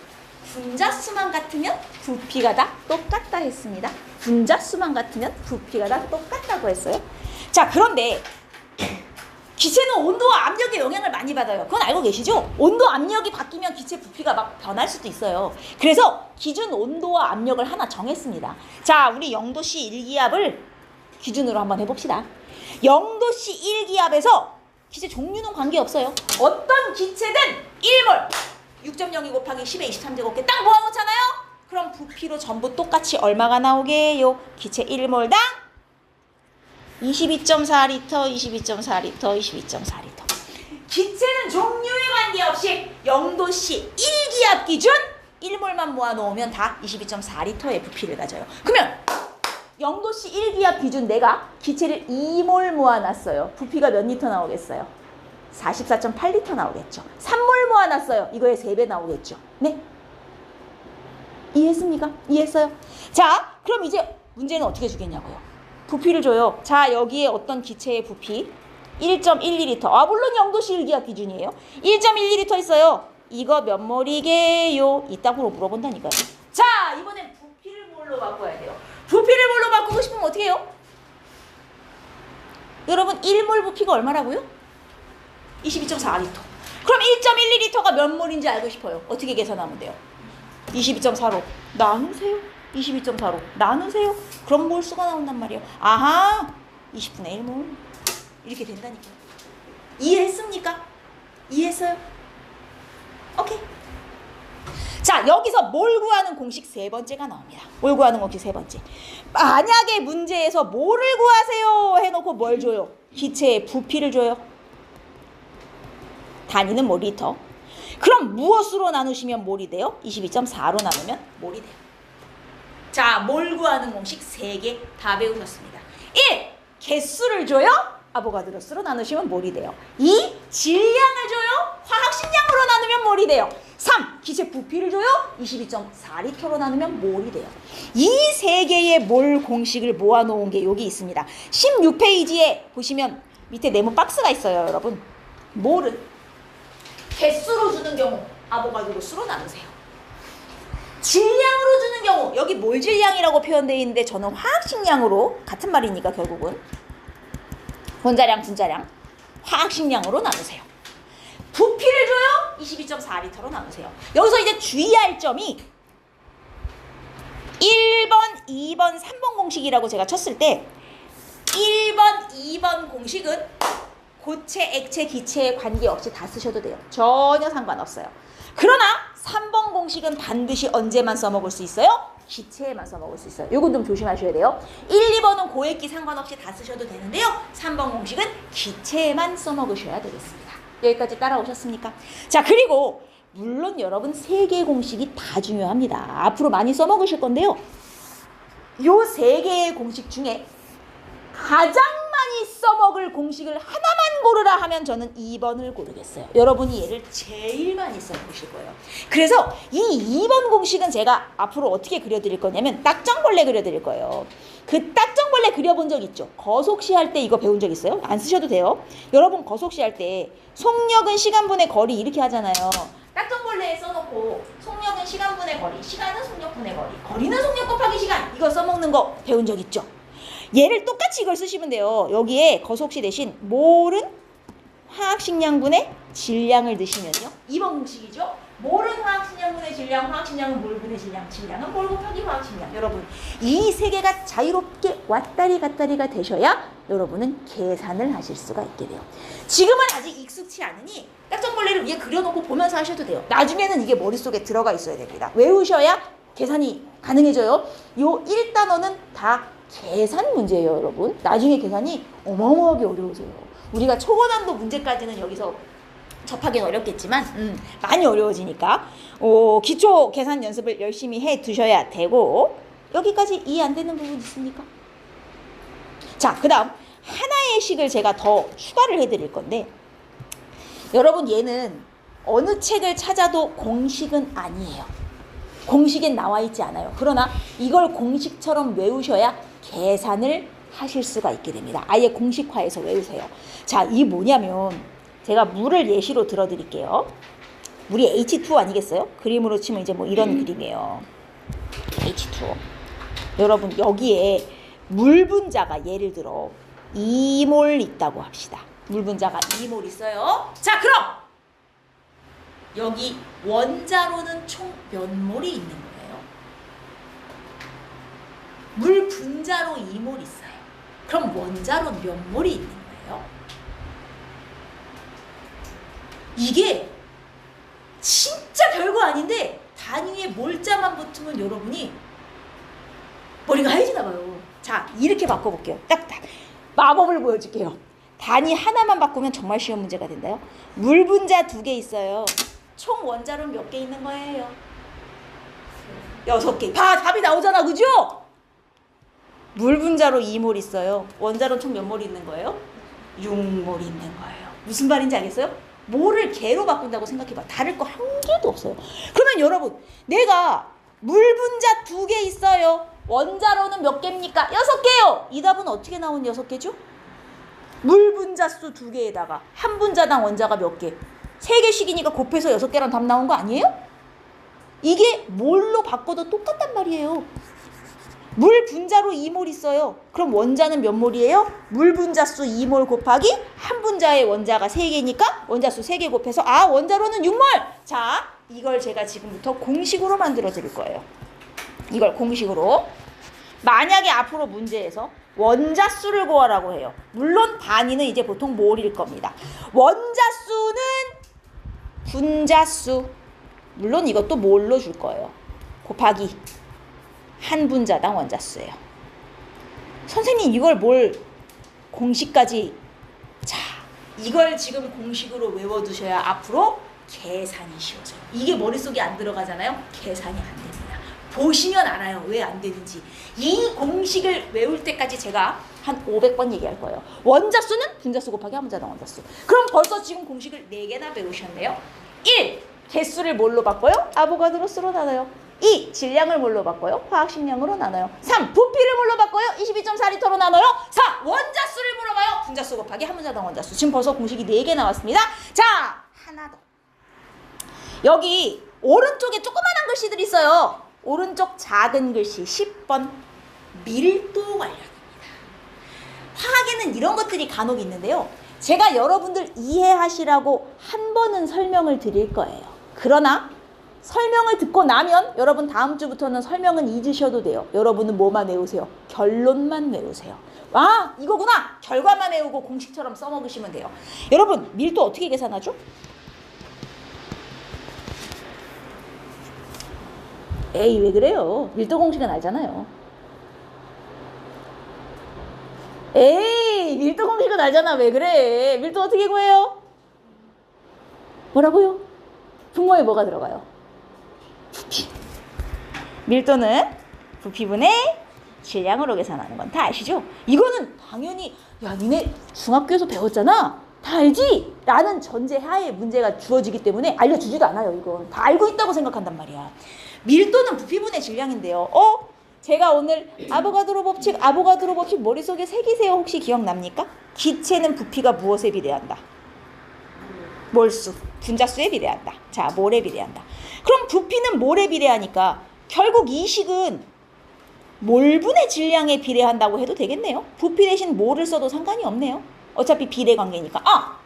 분자수만 같으면 부피가 다 똑같다 했습니다. 분자수만 같으면 부피가 다 똑같다고 했어요. 자, 그런데 기체는 온도와 압력의 영향을 많이 받아요. 그건 알고 계시죠? 온도 압력이 바뀌면 기체 부피가 막 변할 수도 있어요. 그래서 기준 온도와 압력을 하나 정했습니다. 자, 우리 0도씨 1기압을 기준으로 한번 해봅시다. 0도씨 1기압에서 기체 종류는 관계없어요. 어떤 기체든 1몰 6.02 곱하기 10의 23제곱계 딱 모아놓잖아요. 그럼 부피로 전부 똑같이 얼마가 나오게 해요? 기체 1몰당 22.4L, 22.4L, 22.4L. 기체는 종류에 관계없이 0도씨 1기압 기준 1몰만 모아놓으면 다 22.4L의 부피를 가져요. 그러면 0도씨 1기압 기준 내가 기체를 2몰 모아놨어요. 부피가 몇 리터 나오겠어요? 44.8리터 나오겠죠. 3몰 모아놨어요. 이거의 3배 나오겠죠. 네? 이해했습니까? 이해했어요? 자, 그럼 이제 문제는 어떻게 주겠냐고요? 부피를 줘요. 자, 여기에 어떤 기체의 부피 1.12L. 물론 0도씨 1기압 기준이에요. 1.12L 있어요. 이거 몇 몰이게요? 이따구로 물어본다니까요. 자, 이번엔 부피를 뭘로 바꿔야 돼요? 부피를 뭘로 바꾸고 싶으면 어떻게 해요? 여러분 1몰 부피가 얼마라고요? 22.4L. 그럼 1.12L가 몇 몰인지 알고 싶어요. 어떻게 계산하면 돼요? 22.4로 나누세요. 22.4로 나누세요. 그럼 몰수가 나온단 말이에요. 아하, 20분의 1몰 이렇게 된다니까요. 이해했습니까? 이해했어요? 오케이. 자, 여기서 몰 구하는 공식 세 번째가 나옵니다. 몰 구하는 공식 세 번째. 만약에 문제에서 몰을 구하세요 해놓고 뭘 줘요? 기체의 부피를 줘요. 단위는 뭐 리터. 그럼 무엇으로 나누시면 몰이 돼요? 22.4로 나누면 몰이 돼요. 자, 몰 구하는 공식 3개 다 배우셨습니다. 1. 개수를 줘요. 아보가드로스로 나누시면 몰이 돼요. 2. 질량을 줘요. 화학식량으로 나누면 몰이 돼요. 3. 기체 부피를 줘요. 22.4L로 나누면 몰이 돼요. 이 3개의 몰 공식을 모아놓은 게 여기 있습니다. 16페이지에 보시면 밑에 네모 박스가 있어요. 여러분, 몰은 개수로 주는 경우 아보가드로스로 나누세요. 질량으로 주는 경우, 여기 몰 질량이라고 표현되어 있는데 저는 화학식량으로, 같은 말이니까 결국은 원자량, 분자량, 화학식량으로 나누세요. 부피를 줘요. 22.4L로 나누세요. 여기서 이제 주의할 점이 1번, 2번, 3번 공식이라고 제가 쳤을 때 1번, 2번 공식은 고체, 액체, 기체에 관계없이 다 쓰셔도 돼요. 전혀 상관없어요. 그러나 3번 공식은 반드시 언제만 써먹을 수 있어요? 기체에만 써먹을 수 있어요. 요건 좀 조심하셔야 돼요. 1, 2번은 고액기 상관없이 다 쓰셔도 되는데요. 3번 공식은 기체에만 써먹으셔야 되겠습니다. 여기까지 따라오셨습니까? 자, 그리고 물론 여러분 3개의 공식이 다 중요합니다. 앞으로 많이 써먹으실 건데요. 요 3개의 공식 중에 가장 많이 써먹을 공식을 하나만 고르라 하면 저는 2번을 고르겠어요. 여러분이 얘를 제일 많이 써보실 거예요. 그래서 이 2번 공식은 제가 앞으로 어떻게 그려드릴 거냐면 딱정벌레 그려드릴 거예요. 그 딱정벌레 그려본 적 있죠? 거속시 할 때 이거 배운 적 있어요? 안 쓰셔도 돼요. 여러분 거속시 할 때 속력은 시간분의 거리 이렇게 하잖아요. 딱정벌레에 써놓고 속력은 시간분의 거리, 시간은 속력분의 거리, 거리는 속력 곱하기 시간 이거 써먹는 거 배운 적 있죠? 얘를 똑같이 이걸 쓰시면 돼요. 여기에 거속시 대신 몰은 화학식량분의 질량을 넣으시면요. 2번 공식이죠. 몰은 화학식량분의 질량, 화학식량은 몰분의 질량, 질량은 몰 곱하기 화학식량. 여러분 이 세 개가 자유롭게 왔다리 갔다리가 되셔야 여러분은 계산을 하실 수가 있게 돼요. 지금은 아직 익숙치 않으니 딱정벌레를 위에 그려놓고 보면서 하셔도 돼요. 나중에는 이게 머릿속에 들어가 있어야 됩니다. 외우셔야 계산이 가능해져요. 요 1단원은 다 계산 문제예요, 여러분. 나중에 계산이 어마어마하게 어려워져요. 우리가 초고난도 문제까지는 여기서 접하기는 어렵겠지만 많이 어려워지니까 기초 계산 연습을 열심히 해 두셔야 되고 여기까지 이해 안 되는 부분 있습니까? 자, 그 다음 하나의 식을 제가 더 추가를 해드릴 건데 여러분 얘는 어느 책을 찾아도 공식은 아니에요. 공식엔 나와 있지 않아요. 그러나 이걸 공식처럼 외우셔야 계산을 하실 수가 있게 됩니다. 아예 공식화해서 외우세요. 자, 이 뭐냐면 제가 물을 예시로 들어드릴게요. 물이 H2O 아니겠어요? 그림으로 치면 이제 뭐 이런 그림이에요. H2O. 여러분 여기에 물 분자가 예를 들어 2몰 있다고 합시다. 물 분자가 2몰 있어요. 자, 그럼 여기 원자로는 총 몇 몰이 있는 거예요? 물 분자로 2몰 있어요. 그럼 원자로 몇 몰이 있는 거예요? 이게 진짜 별거 아닌데 단위에 몰자만 붙으면 여러분이 머리가 하얘지나 봐요. 자, 이렇게 바꿔볼게요. 딱 마법을 보여줄게요. 단위 하나만 바꾸면 정말 쉬운 문제가 된다요. 물 분자 2개 있어요. 총 원자로는 몇 개 있는 거예요? 6개. 답이 나오잖아, 그죠? 물 분자로 2몰 있어요. 원자로 총 몇 몰 있는 거예요? 6몰 있는 거예요. 무슨 말인지 알겠어요? 몰을 개로 바꾼다고 생각해봐. 다를 거 한 개도 없어요. 그러면 여러분, 내가 물 분자 2개 있어요. 원자로는 몇 개입니까? 6개요. 이 답은 어떻게 나온 6개죠? 물 분자 수 2개에다가 한 분자당 원자가 몇 개? 3개씩이니까 곱해서 6개란 답 나온 거 아니에요? 이게 몰로 바꿔도 똑같단 말이에요. 물 분자로 2몰 있어요. 그럼 원자는 몇 몰이에요? 물 분자수 2몰 곱하기 한 분자의 원자가 3개니까 원자수 3개 곱해서 원자로는 6몰! 자, 이걸 제가 지금부터 공식으로 만들어 드릴 거예요. 이걸 공식으로. 만약에 앞으로 문제에서 원자수를 구하라고 해요. 물론 단위는 이제 보통 몰일 겁니다. 원자수는 분자수. 물론 이것도 몰로 줄 거예요. 곱하기 한 분자당 원자수예요. 선생님 이걸 뭘 공식까지. 자, 이걸 지금 공식으로 외워두셔야 앞으로 계산이 쉬워져요. 이게 머릿속에 안 들어가잖아요. 계산이 안 됩니다. 보시면 알아요. 왜 안 되는지. 이 공식을 외울 때까지 제가 한 500번 얘기할 거예요. 원자수는 분자수 곱하기 한 분자당 원자수. 그럼 벌써 지금 공식을 4개나 배우셨네요. 1. 개수를 뭘로 바꿔요? 아보가드로수로 나눠요. 2. 질량을 뭘로 바꿔요? 화학식량으로 나눠요. 3. 부피를 뭘로 바꿔요? 22.4L로 나눠요. 4. 원자수를 물어봐요. 분자수 곱하기 한 분자당 원자수. 지금 벌써 공식이 4개 나왔습니다. 자, 하나 더. 여기 오른쪽에 조그만한 글씨들이 있어요. 오른쪽 작은 글씨 10번 밀도 관련입니다. 화학에는 이런 것들이 간혹 있는데요. 제가 여러분들 이해하시라고 한 번은 설명을 드릴 거예요. 그러나 설명을 듣고 나면 여러분 다음 주부터는 설명은 잊으셔도 돼요. 여러분은 뭐만 외우세요? 결론만 외우세요. 아, 이거구나. 결과만 외우고 공식처럼 써먹으시면 돼요. 여러분, 밀도 어떻게 계산하죠? 에이, 왜 그래요? 밀도 공식은 알잖아요. 에이, 밀도 공식은 알잖아. 왜 그래? 밀도 어떻게 구해요? 뭐라고요? 분모에 뭐가 들어가요? 부피. 밀도는 부피분의 질량으로 계산하는 건 다 아시죠? 이거는 당연히 야, 니네 중학교에서 배웠잖아. 다 알지? 라는 전제하에 문제가 주어지기 때문에 알려주지도 않아요. 이건 다 알고 있다고 생각한단 말이야. 밀도는 부피분의 질량인데요. 제가 오늘 아보가드로 법칙 머릿속에 새기세요. 혹시 기억납니까? 기체는 부피가 무엇에 비례한다? 몰수, 분자수에 비례한다. 자, 몰에 비례한다. 그럼 부피는 몰에 비례하니까 결국 이 식은 몰분의 질량에 비례한다고 해도 되겠네요. 부피 대신 몰을 써도 상관이 없네요. 어차피 비례 관계니까.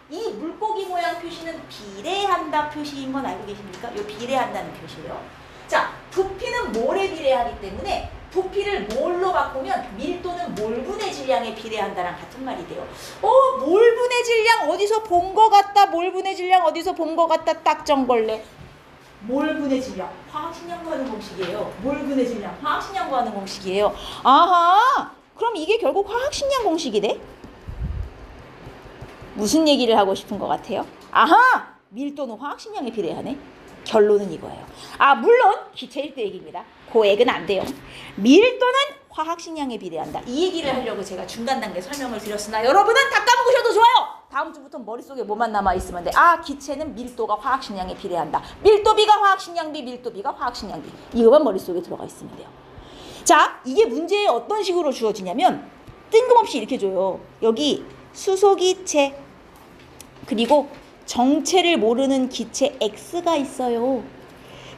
이 물고기 모양 표시는 비례한다 표시인 건 알고 계십니까? 이 비례한다는 표시예요. 자, 부피는 몰에 비례하기 때문에 부피를 몰로 바꾸면 밀도는 몰분의 질량에 비례한다랑 같은 말이 돼요. 몰분의 질량 어디서 본 거 같다. 몰분의 질량 어디서 본 거 같다. 딱정벌레. 몰분의 질량. 화학식 양보하는 공식이에요. 몰분의 질량. 화학식 양보하는 공식이에요. 아하. 그럼 이게 결국 화학식 양 공식이네? 무슨 얘기를 하고 싶은 것 같아요? 아하. 밀도는 화학식 양에 비례하네. 결론은 이거예요. 물론 기체일 때 얘기입니다. 고액은 안 돼요. 밀도는 화학식량에 비례한다. 이 얘기를 하려고 제가 중간 단계 설명을 드렸으나 여러분은 다 까먹으셔도 좋아요. 다음 주부터 머릿속에 뭐만 남아있으면 돼. 기체는 밀도가 화학식량에 비례한다. 밀도비가 화학식량비, 밀도비가 화학식량비. 이거만 머릿속에 들어가 있으면 돼요. 자, 이게 문제에 어떤 식으로 주어지냐면 뜬금없이 이렇게 줘요. 여기 수소기체 그리고 정체를 모르는 기체 X가 있어요.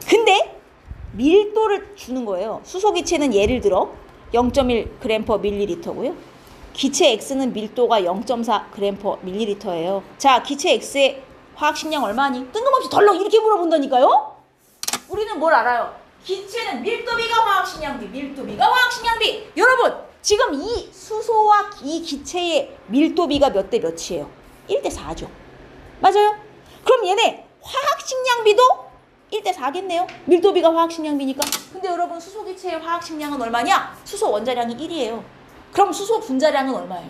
근데 밀도를 주는 거예요. 수소기체는 예를 들어 0.1g/ml고요. 기체 X는 밀도가 0.4g/ml예요. 자, 기체 X의 화학식량 얼마니? 뜬금없이 덜렁 이렇게 물어본다니까요. 우리는 뭘 알아요? 기체는 밀도비가 화학식량비, 밀도비가 화학식량비. 여러분, 지금 이 수소와 이 기체의 밀도비가 몇 대 몇이에요? 1대 4죠. 맞아요? 그럼 얘네 화학식량비도 1대 4겠네요. 밀도비가 화학식량비니까. 근데 여러분 수소기체의 화학식량은 얼마냐? 수소 원자량이 1이에요. 그럼 수소 분자량은 얼마예요?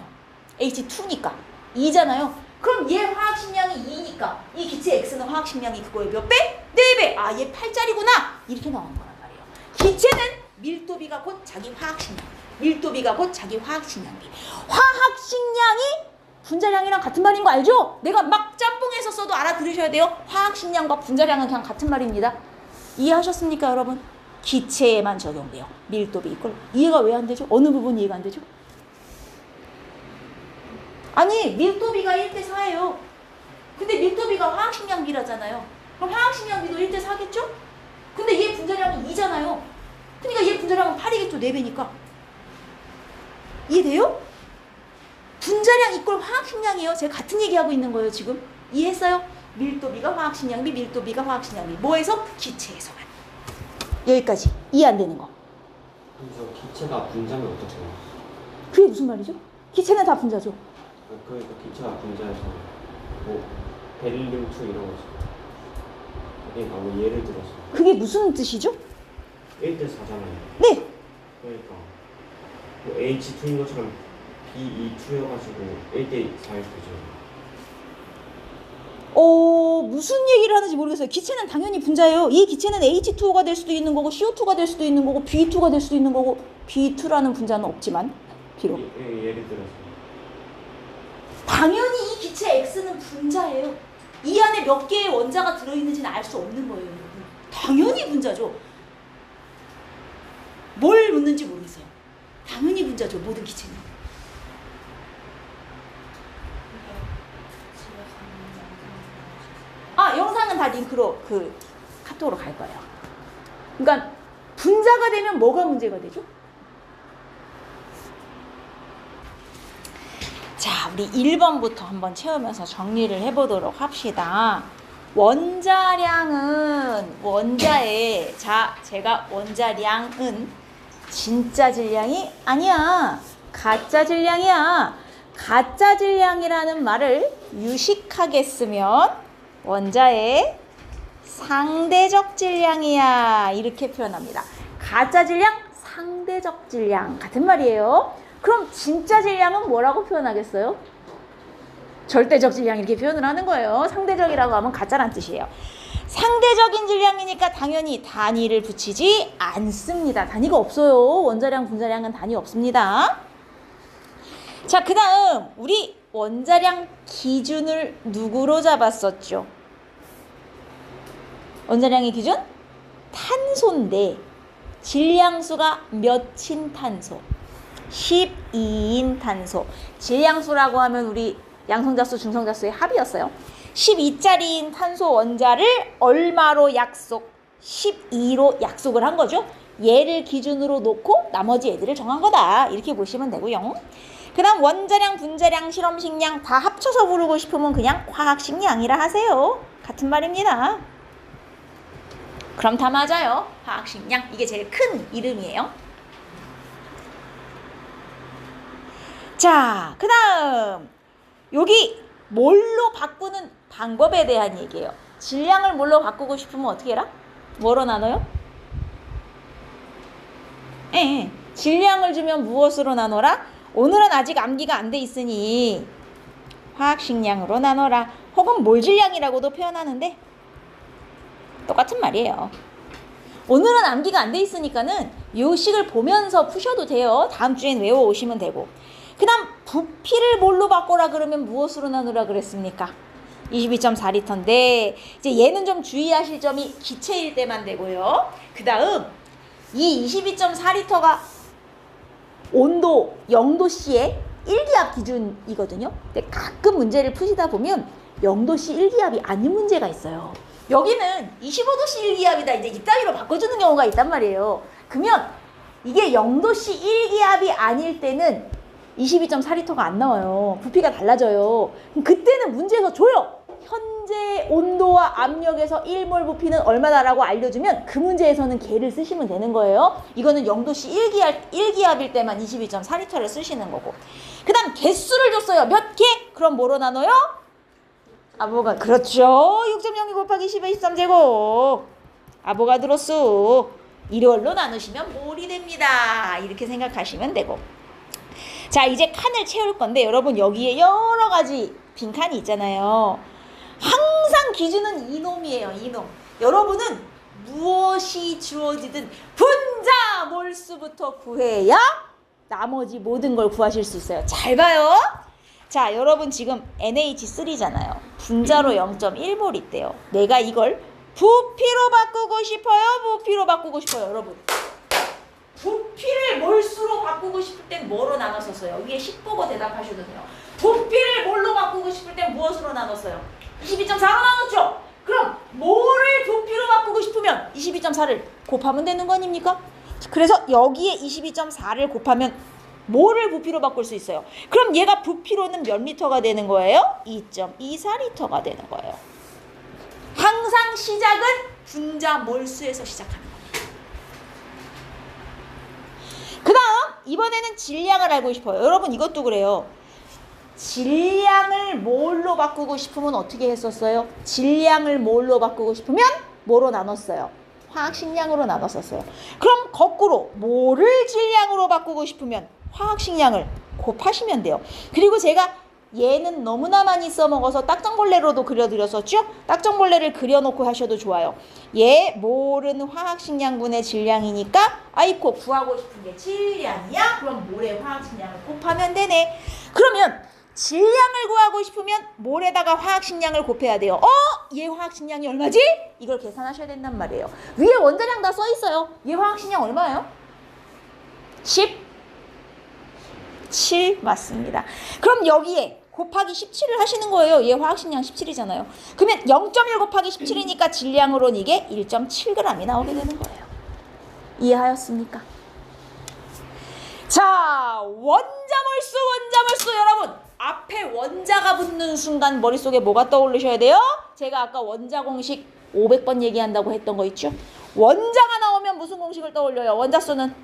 H2니까 2잖아요. 그럼 얘 화학식량이 2니까 이 기체 X는 화학식량이 그거에 몇 배? 4배. 얘 8짜리구나. 이렇게 나오는 거란 말이에요. 기체는 밀도비가 곧 자기 화학식량. 밀도비가 곧 자기 화학식량비. 화학식량이 분자량이랑 같은 말인 거 알죠? 내가 막 짬뽕해서 써도 알아들으셔야 돼요. 화학식량과 분자량은 그냥 같은 말입니다. 이해하셨습니까, 여러분? 기체에만 적용돼요. 밀도비 이걸. 이해가 왜 안 되죠? 어느 부분 이해가 안 되죠? 아니, 밀도비가 1대 4예요. 근데 밀도비가 화학식량비라잖아요. 그럼 화학식량비도 1대 4겠죠? 근데 얘 분자량이 2잖아요. 그러니까 얘 분자량은 8이겠죠. 4배니까. 이해돼요? 분자량 이꼴 화학식량이에요. 제가 같은 얘기하고 있는 거예요, 지금. 이해했어요? 밀도비가 화학식량비, 밀도비가 화학식량비. 뭐에서? 기체에서만. 여기까지. 이해 안 되는 거. 그래서 기체가 분자면 어떻게 해요? 그게 무슨 말이죠? 기체는 다 분자죠. 그러니까 기체가 분자에서 뭐 베릴륨-2 이런 거죠. 그러니까 뭐 예를 들어서 그게 무슨 뜻이죠? 1대 4잖아요. 네. 그러니까 뭐 H2인 것처럼 B2여가지고 1대 4일 거죠. 무슨 얘기를 하는지 모르겠어요. 기체는 당연히 분자예요. 이 기체는 H2O가 될 수도 있는 거고 CO2가 될 수도 있는 거고 B2가 될 수도 있는 거고 B2라는 분자는 없지만 비록 예를 들어서 당연히 이 기체 X는 분자예요. 이 안에 몇 개의 원자가 들어있는지는 알 수 없는 거예요, 여러분. 당연히 분자죠. 뭘 묻는지 모르겠어요. 당연히 분자죠, 모든 기체는. 영상은 다 링크로 카톡으로 갈 거예요. 그러니까 분자가 되면 뭐가 문제가 되죠? 자, 우리 1번부터 한번 채우면서 정리를 해보도록 합시다. 원자량은 원자의, 자, 제가 원자량은 진짜 질량이 아니야. 가짜 질량이야. 가짜 질량이라는 말을 유식하게 쓰면 원자의 상대적 질량이야. 이렇게 표현합니다. 가짜 질량, 상대적 질량 같은 말이에요. 그럼 진짜 질량은 뭐라고 표현하겠어요? 절대적 질량 이렇게 표현을 하는 거예요. 상대적이라고 하면 가짜란 뜻이에요. 상대적인 질량이니까 당연히 단위를 붙이지 않습니다. 단위가 없어요. 원자량, 분자량은 단위 없습니다. 자, 그 다음 우리 원자량 기준을 누구로 잡았었죠? 원자량의 기준? 탄소인데 질량수가 몇인 탄소? 12인 탄소. 질량수라고 하면 우리 양성자수, 중성자수의 합이었어요. 12짜리인 탄소 원자를 얼마로 약속? 12로 약속을 한 거죠. 얘를 기준으로 놓고 나머지 애들을 정한 거다. 이렇게 보시면 되고요. 그 다음 원자량, 분자량, 실험식량 다 합쳐서 부르고 싶으면 그냥 화학식량이라 하세요. 같은 말입니다. 그럼 다 맞아요. 화학식량. 이게 제일 큰 이름이에요. 자, 그 다음 여기 뭘로 바꾸는 방법에 대한 얘기예요. 질량을 뭘로 바꾸고 싶으면 어떻게 해라? 뭐로 나눠요? 질량을 주면 무엇으로 나눠라? 오늘은 아직 암기가 안 돼 있으니 화학식량으로 나눠라. 혹은 몰질량이라고도 표현하는데 똑같은 말이에요. 오늘은 암기가 안 돼 있으니까는 이 식을 보면서 푸셔도 돼요. 다음 주엔 외워오시면 되고. 그 다음 부피를 뭘로 바꿔라 그러면 무엇으로 나누라 그랬습니까? 22.4리터인데 이제 얘는 좀 주의하실 점이 기체일 때만 되고요. 그 다음 이 22.4리터가 온도 0도씨의 1기압 기준이거든요. 근데 가끔 문제를 푸시다 보면 0도씨 1기압이 아닌 문제가 있어요. 여기는 25도씨 1기압이다. 이제 이따위로 바꿔주는 경우가 있단 말이에요. 그러면 이게 0도씨 1기압이 아닐 때는 22.4리터가 안 나와요. 부피가 달라져요. 그럼 그때는 문제에서 줘요. 현재 온도와 압력에서 1몰 부피는 얼마다라고 알려주면 그 문제에서는 걔를 쓰시면 되는 거예요. 이거는 0도씨 1기압일 때만 22.4리터를 쓰시는 거고. 그 다음 개수를 줬어요. 몇 개? 그럼 뭐로 나눠요? 그렇죠. 6.02 곱하기 10의 13제곱. 아보가드로수. 이걸로 나누시면 몰이 됩니다. 이렇게 생각하시면 되고. 자, 이제 칸을 채울 건데 여러분 여기에 여러 가지 빈칸이 있잖아요. 항상 기준은 이놈이에요. 이놈. 여러분은 무엇이 주어지든 분자 몰수부터 구해야 나머지 모든 걸 구하실 수 있어요. 잘 봐요. 자, 여러분 지금 NH3잖아요. 분자로 0.1몰 있대요. 내가 이걸 부피로 바꾸고 싶어요? 부피로 바꾸고 싶어요? 여러분. 부피를 몰수로 바꾸고 싶을 땐 뭐로 나눴었어요? 위에 10 보고 대답하셔도 돼요. 부피를 몰로 바꾸고 싶을 땐 무엇으로 나눴어요? 22.4로 나눴죠? 그럼 몰을 부피로 바꾸고 싶으면 22.4를 곱하면 되는 거 아닙니까? 그래서 여기에 22.4를 곱하면 몰을 부피로 바꿀 수 있어요. 그럼 얘가 부피로는 몇 리터가 되는 거예요? 2.24리터가 되는 거예요. 항상 시작은 분자 몰수에서 시작합니다. 그 다음 이번에는 질량을 알고 싶어요. 여러분 이것도 그래요. 질량을 뭘로 바꾸고 싶으면 어떻게 했었어요? 질량을 뭘로 바꾸고 싶으면 뭐로 나눴어요? 화학식량으로 나눴었어요. 그럼 거꾸로 뭐를 질량으로 바꾸고 싶으면 화학식량을 곱하시면 돼요. 그리고 제가 얘는 너무나 많이 써먹어서 딱정벌레로도 그려드렸었죠? 딱정벌레를 그려놓고 하셔도 좋아요. 얘 몰은 화학식량분의 질량이니까 아이코 구하고 싶은 게 질량이야? 그럼 몰의 화학식량을 곱하면 되네. 그러면 질량을 구하고 싶으면 몰에다가 화학식량을 곱해야 돼요. 얘 화학식량이 얼마지? 이걸 계산하셔야 된단 말이에요. 위에 원자량 다 써있어요. 얘 화학식량 얼마예요? 17 맞습니다. 그럼 여기에 곱하기 17을 하시는 거예요. 얘 화학식량 17이잖아요. 그러면 0.1 곱하기 17이니까 질량으로는 이게 1.7g이 나오게 되는 거예요. 이해하였습니까? 자, 원자몰수 여러분 앞에 원자가 붙는 순간 머릿속에 뭐가 떠오르셔야 돼요? 제가 아까 원자 공식 500번 얘기한다고 했던 거 있죠? 원자가 나오면 무슨 공식을 떠올려요? 원자수는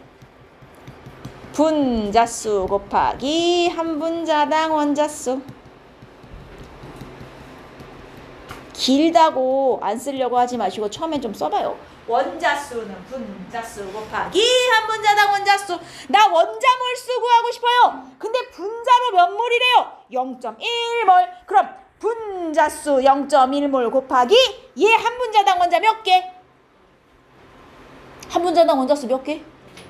분자수 곱하기 한 분자당 원자수. 길다고 안 쓰려고 하지 마시고 처음엔 좀 써봐요. 원자수는 분자수 곱하기 한 분자당 원자수. 나 원자몰수 구하고 싶어요. 근데 분자로 몇 몰이래요? 0.1몰. 그럼 분자수 0.1몰 곱하기 얘 한 분자당 원자 몇 개? 한 분자당 원자수 몇 개?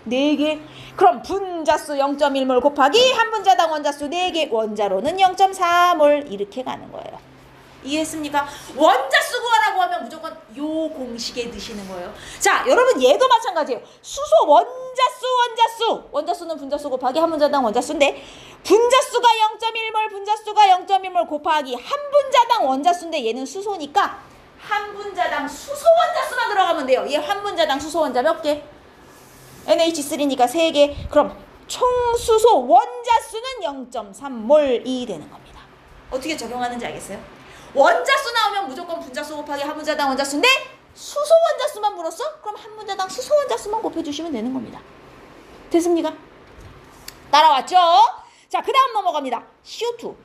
4개. 그럼 분자수 0.1몰 곱하기 한 분자당 원자수 4개. 원자로는 0.4몰. 이렇게 가는 거예요. 이해했습니까? 원자수 구하라고 하면 무조건 요 공식에 넣으시는 거예요. 자, 여러분 얘도 마찬가지예요. 수소 원자수. 원자수는 분자수 곱하기 한 분자당 원자수인데 분자수가 0.1몰 분자수가 0.1몰 곱하기 한 분자당 원자수인데 얘는 수소니까 한 분자당 수소 원자수만 들어가면 돼요. 얘 한 분자당 수소 원자 몇 개? NH3니까 3개. 그럼 총 수소 원자수는 0.3몰이 되는 겁니다. 어떻게 적용하는지 알겠어요? 원자수 나오면 무조건 분자수 곱하기 한 분자당 원자수인데 수소 원자수만 물었어? 그럼 한 분자당 수소 원자수만 곱해주시면 되는 겁니다. 됐습니까? 따라왔죠? 자, 그 다음 넘어갑니다. CO2.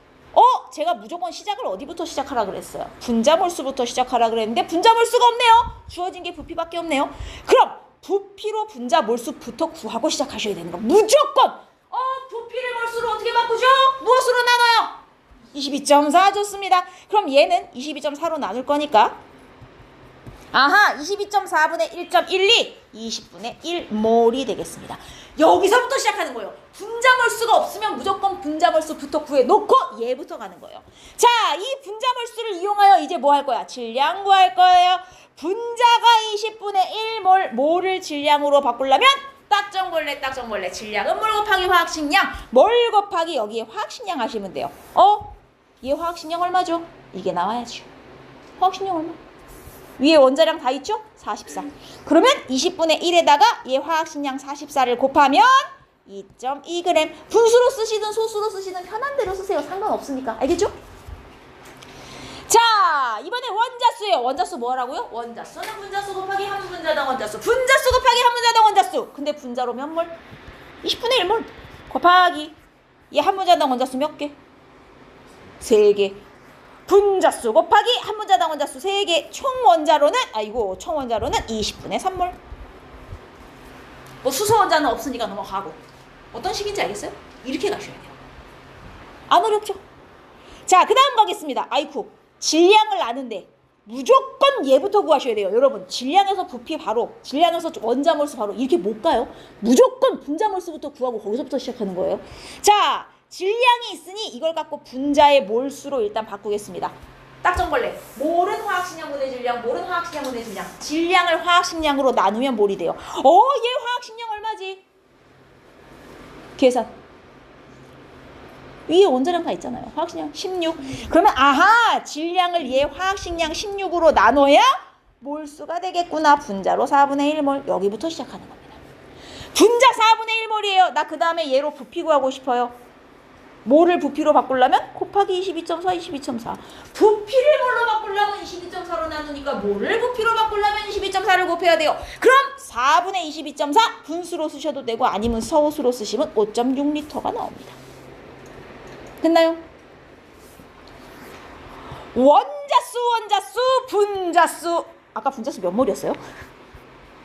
제가 무조건 시작을 어디부터 시작하라 그랬어요? 분자몰수부터 시작하라 그랬는데 분자몰수가 없네요. 주어진 게 부피밖에 없네요. 그럼 부피로 분자몰수부터 구하고 시작하셔야 되는 거. 무조건! 부피를 몰수로 어떻게 바꾸죠? 무엇으로 나눠요? 22.4 좋습니다. 그럼 얘는 22.4로 나눌 거니까 22.4분의 1.12 20분의 1몰이 되겠습니다. 여기서부터 시작하는 거예요. 분자몰수가 없으면 무조건 분자몰수부터 구해놓고 얘부터 가는 거예요. 자, 이 분자몰수를 이용하여 이제 뭐 할 거야? 질량 구할 거예요. 분자가 20분의 1몰, 몰을 질량으로 바꾸려면 딱정벌레 질량은 몰 곱하기 화학식량, 몰 곱하기 여기에 화학식량 하시면 돼요. 얘 화학식량 얼마죠? 이게 나와야죠. 화학식량 얼마? 위에 원자량 다 있죠? 44. 그러면 20분의 1에다가 얘 화학식량 44를 곱하면 2.2g. 분수로 쓰시든 소수로 쓰시든 편한 대로 쓰세요. 상관없으니까. 알겠죠? 자, 이번에 원자수예요. 원자수 뭐라고요? 원자수는 분자수 곱하기 한 분자당 원자수. 분자수 곱하기 한 분자당 원자수. 근데 분자로 몇 몰? 20분의 1몰. 곱하기 얘 한 분자당 원자수 몇 개? 3개. 분자수 곱하기 한 분자당 원자수 3개. 총 원자로는 20분의 3몰. 뭐 수소 원자는 없으니까 넘어가고. 어떤 식인지 알겠어요? 이렇게 가셔야 돼요. 안 어렵죠? 자, 그 다음 가겠습니다. 질량을 아는데 무조건 얘부터 구하셔야 돼요. 여러분, 질량에서 부피 바로, 질량에서 원자몰수 바로 이렇게 못 가요. 무조건 분자몰수부터 구하고 거기서부터 시작하는 거예요. 자, 질량이 있으니 이걸 갖고 분자의 몰수로 일단 바꾸겠습니다. 딱정벌레. 몰은 화학식량분의 질량, 몰은 화학식량분의 질량. 질량을 화학식량으로 나누면 몰이 돼요. 얘 화학식량 얼마지? 계산. 위에 원자량 다 있잖아요. 화학식량 16. 그러면 질량을 얘 화학식량 16으로 나눠야 몰수가 되겠구나. 분자로 4분의 1몰. 여기부터 시작하는 겁니다. 분자 4분의 1몰이에요. 나 그 다음에 얘로 부피 구하고 싶어요. 몰을 부피로 바꾸려면 곱하기 22.4. 부피를 몰로 바꾸려면 22.4로 나누니까 몰을 부피로 바꾸려면 22.4를 곱해야 돼요. 그럼 4분의 22.4 분수로 쓰셔도 되고 아니면 서우수로 쓰시면 5.6L가 나옵니다. 됐나요? 원자수, 분자수. 아까 분자수 몇 몰이었어요?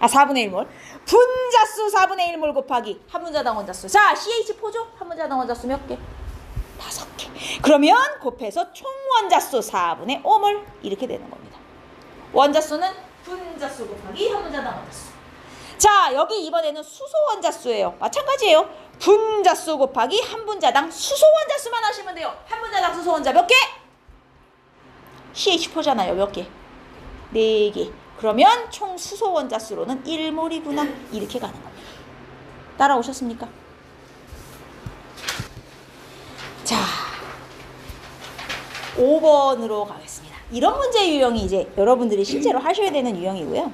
4분의 1몰. 분자수 4분의 1몰 곱하기 한 분자당 원자수. 자, CH4죠? 한 분자당 원자수 몇 개? 5개. 그러면 곱해서 총 원자수 4분의 5몰 이렇게 되는 겁니다. 원자수는 분자수 곱하기 한 분자당 원자수. 자, 여기 이번에는 수소 원자수예요. 마찬가지예요. 분자수 곱하기 한 분자당 수소 원자수만 하시면 돼요. 한 분자당 수소 원자 몇 개? CH4잖아요. 몇 개? 4개. 그러면 총 수소 원자수로는 1몰이구나. 이렇게 가는 겁니다. 따라오셨습니까? 자, 5번으로 가겠습니다. 이런 문제 유형이 이제 여러분들이 실제로 하셔야 되는 유형이고요.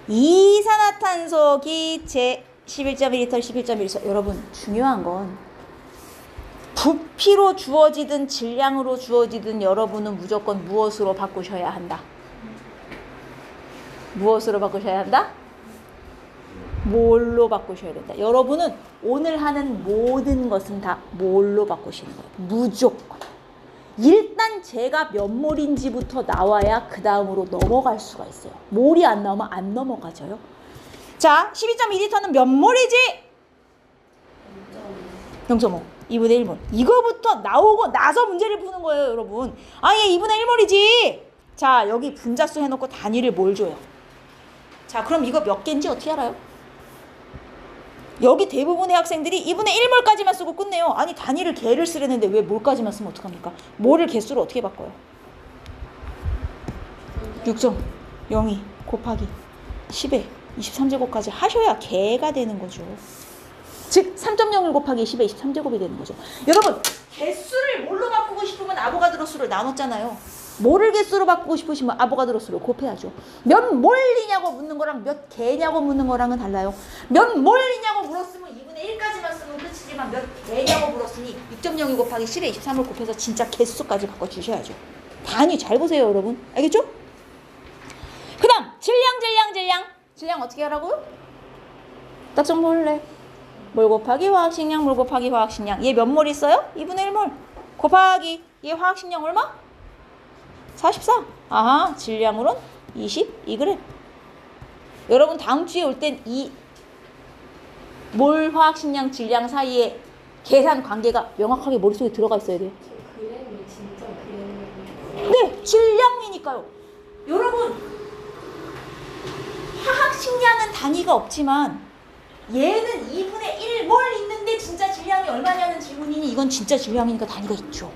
이산화탄소 기체 11.1리터, 11.1리터. 여러분, 중요한 건 부피로 주어지든 질량으로 주어지든 여러분은 무조건 무엇으로 바꾸셔야 한다? 무엇으로 바꾸셔야 한다? 뭘로 바꾸셔야 된다. 여러분은 오늘 하는 모든 것은 다 뭘로 바꾸시는 거예요. 무조건. 일단 제가 몇 몰인지부터 나와야 그 다음으로 넘어갈 수가 있어요. 몰이 안 나오면 안 넘어가져요. 자, 12.2리터는 몇 몰이지? 0.5. 2분의 1몰. 이거부터 나오고 나서 문제를 푸는 거예요, 여러분. 아, 얘 2분의 1몰이지. 자, 여기 분자수 해놓고 단위를 뭘 줘요? 자, 그럼 이거 몇 개인지 어떻게 알아요? 여기 대부분의 학생들이 2분의 1몰까지만 쓰고 끝내요. 아니, 단위를 개를 쓰려는데 왜 몰까지만 쓰면 어떡합니까? 몰을 개수로 어떻게 바꿔요? 6.02 곱하기 10에 23제곱까지 하셔야 개가 되는 거죠. 즉 3.01 곱하기 10에 23제곱이 되는 거죠. 여러분, 개수를 뭘로 바꾸고 싶으면 아보가드로 수를 나눴잖아요. 뭐를 개수로 바꾸고 싶으시면 아보가드로 수를 곱해야죠. 몇 몰이냐고 묻는 거랑 몇 개냐고 묻는 거랑은 달라요. 몇 몰이냐고 물었으면 2분의 1까지만 쓰면 끝이지만 몇 개냐고 물었으니 6.02 곱하기 10에 23을 곱해서 진짜 개수까지 바꿔주셔야죠. 단위 잘 보세요, 여러분. 알겠죠? 그 다음 질량 어떻게 하라고요? 딱 좀 볼래. 몰 곱하기 화학식량, 몰 곱하기 화학식량. 얘 몇 몰 있어요? 2분의 1몰. 곱하기 얘 화학식량 얼마? 44. 아하, 질량으로는 22g. 여러분 다음 주에 올 땐 이 몰 화학식량 질량 사이에 계산 관계가 명확하게 머릿속에 들어가 있어야 돼요. 그램이 진짜 그램이. 네, 질량이니까요. 여러분 화학식량은 단위가 없지만 얘는 2분의 1몰 있는데 진짜 질량이 얼마냐는 질문이니 이건 진짜 질량이니까 단위가 있죠.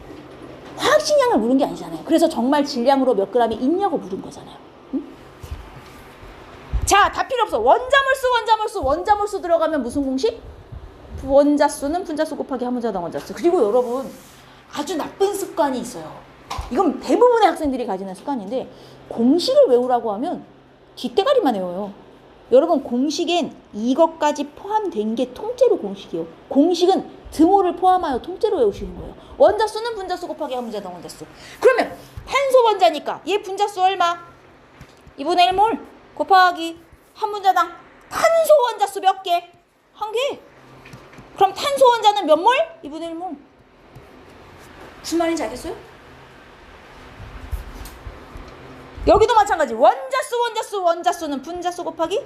화학식량을 물은 게 아니잖아요. 그래서 정말 질량으로 몇 g이 있냐고 물은 거잖아요. 응? 자, 다 필요 없어. 원자몰수 들어가면 무슨 공식? 원자수는 분자수 곱하기 한 분자당 원자수. 그리고 여러분 아주 나쁜 습관이 있어요. 이건 대부분의 학생들이 가지는 습관인데 공식을 외우라고 하면 뒷대가리만 외워요. 여러분 공식엔 이것까지 포함된 게 통째로 공식이에요. 공식은 등호를 포함하여 통째로 외우시는 거예요. 원자수는 분자수 곱하기 한 분자당 원자수. 그러면 탄소 원자니까 얘 분자수 얼마? 2분의 1몰 곱하기 한 분자당 탄소 원자수 몇 개? 한 개. 그럼 탄소 원자는 몇 몰? 2분의 1몰. 무슨 말인지 알겠어요? 여기도 마찬가지. 원자수는 분자수 곱하기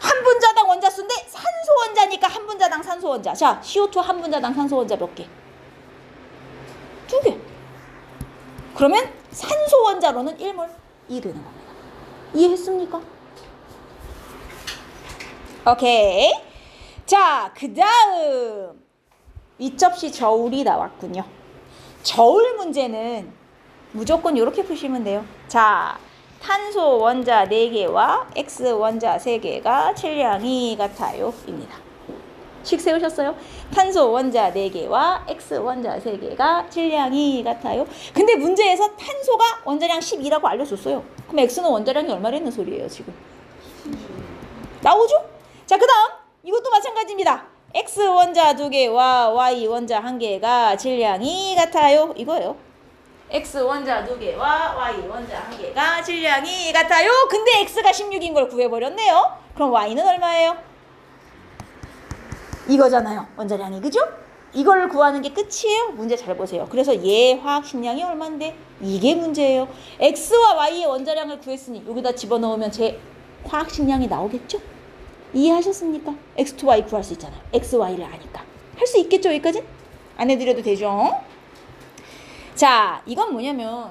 한 분자당 원자수인데 산소 원자니까 한 분자당 산소 원자. 자, CO2 한 분자당 산소 원자 몇 개? 2개. 그러면 산소 원자로는 1몰 2 되는 겁니다. 이해했습니까? 오케이. 자, 그 다음 윗접시 저울이 나왔군요. 저울 문제는 무조건 이렇게 푸시면 돼요. 자, 탄소 원자 4개와 X 원자 3개가 질량이 같아요 입니다. 식 세우셨어요? 탄소 원자 4개와 X 원자 3개가 질량이 같아요. 근데 문제에서 탄소가 원자량 12라고 알려줬어요. 그럼 X는 원자량이 얼마라는 소리예요 지금? 나오죠? 자, 그 다음 이것도 마찬가지입니다. X 원자 2개와 Y 원자 1개가 질량이 같아요 이거예요. X 원자 2개와 Y 원자 1개가 질량이 같아요. 근데 X가 16인 걸 구해버렸네요. 그럼 Y는 얼마예요? 이거잖아요. 원자량이. 그죠? 이걸 구하는 게 끝이에요. 문제 잘 보세요. 그래서 얘 화학식량이 얼마인데? 이게 문제예요. X와 Y의 원자량을 구했으니 여기다 집어넣으면 제 화학식량이 나오겠죠? 이해하셨습니까? X2, Y 구할 수 있잖아요. X, Y를 아니까. 할 수 있겠죠? 여기까지? 안 해드려도 되죠? 자, 이건 뭐냐면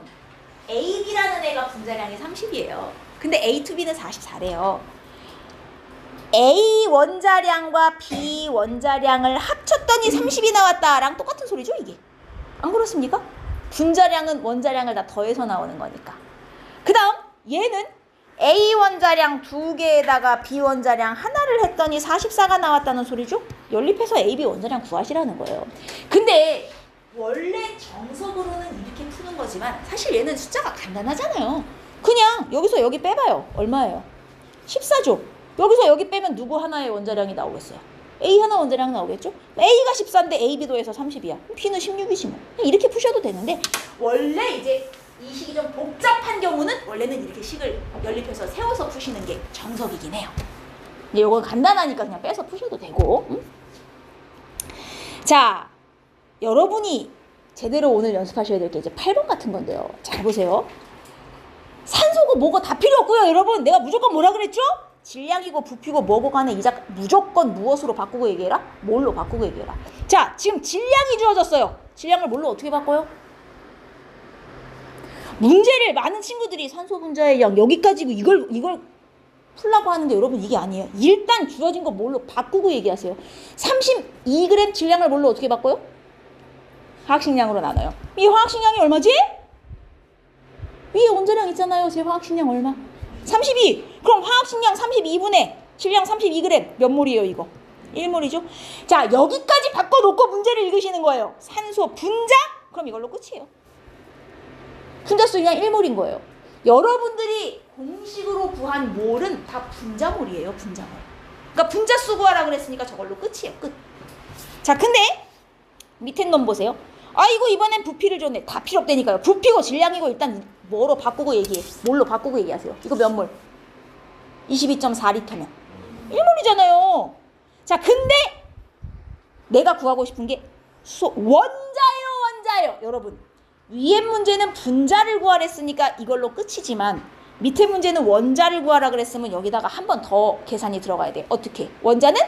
A, B라는 애가 분자량이 30이에요. 근데 A to B는 44래요. A 원자량과 B 원자량을 합쳤더니 30이 나왔다랑 똑같은 소리죠, 이게. 안 그렇습니까? 분자량은 원자량을 다 더해서 나오는 거니까. 그 다음 얘는 A 원자량 2개에다가 B 원자량 하나를 했더니 44가 나왔다는 소리죠? 연립해서 A, B 원자량 구하시라는 거예요. 근데 원래 정석으로는 이렇게 푸는 거지만 사실 얘는 숫자가 간단하잖아요. 그냥 여기서 여기 빼봐요. 얼마예요? 14죠. 여기서 여기 빼면 누구 하나의 원자량이 나오겠어요? A 하나 원자량 나오겠죠? A가 14인데 AB도 해서 30이야. B는 16이지 뭐. 이렇게 푸셔도 되는데 원래 이제 이 식이 좀 복잡한 경우는 원래는 이렇게 식을 연립해서 세워서 푸시는 게 정석이긴 해요. 근데 이건 간단하니까 그냥 빼서 푸셔도 되고. 응? 자, 여러분이 제대로 오늘 연습하셔야 될 게 이제 8번 같은 건데요. 잘 보세요. 산소고 뭐고 다 필요 없고요, 여러분. 내가 무조건 뭐라 그랬죠? 질량이고 부피고 뭐고 간에 이자 무조건 무엇으로 바꾸고 얘기해라? 뭘로 바꾸고 얘기해라. 자, 지금 질량이 주어졌어요. 질량을 뭘로 어떻게 바꿔요? 문제를 많은 친구들이 산소 분자의 양 여기까지 이걸 풀라고 하는데 여러분 이게 아니에요. 일단 주어진 거 뭘로 바꾸고 얘기하세요. 32g 질량을 뭘로 어떻게 바꿔요? 화학식량으로 나눠요. 이 화학식량이 얼마지? 위에 원자량 있잖아요. 제 화학식량 얼마? 32. 그럼 화학식량 32분의 질량 32g 몇 몰이에요 이거? 1몰이죠. 자, 여기까지 바꿔놓고 문제를 읽으시는 거예요. 산소 분자? 그럼 이걸로 끝이에요. 분자수 그냥 1몰인 거예요. 여러분들이 공식으로 구한 몰은 다 분자몰이에요. 분자몰. 그러니까 분자수 구하라 그랬으니까 저걸로 끝이에요. 끝. 자, 근데 밑에 놈 보세요. 아이고 이번엔 부피를 줬네. 다 필요 없다니까요. 부피고 질량이고 일단 뭐로 바꾸고 얘기해. 뭘로 바꾸고 얘기하세요. 이거 몇 몰? 22.4리터면 1몰이잖아요. 자, 근데 내가 구하고 싶은 게 원자예요. 여러분. 위에 문제는 분자를 구하랬으니까 이걸로 끝이지만 밑에 문제는 원자를 구하라 그랬으면 여기다가 한 번 더 계산이 들어가야 돼. 어떻게? 원자는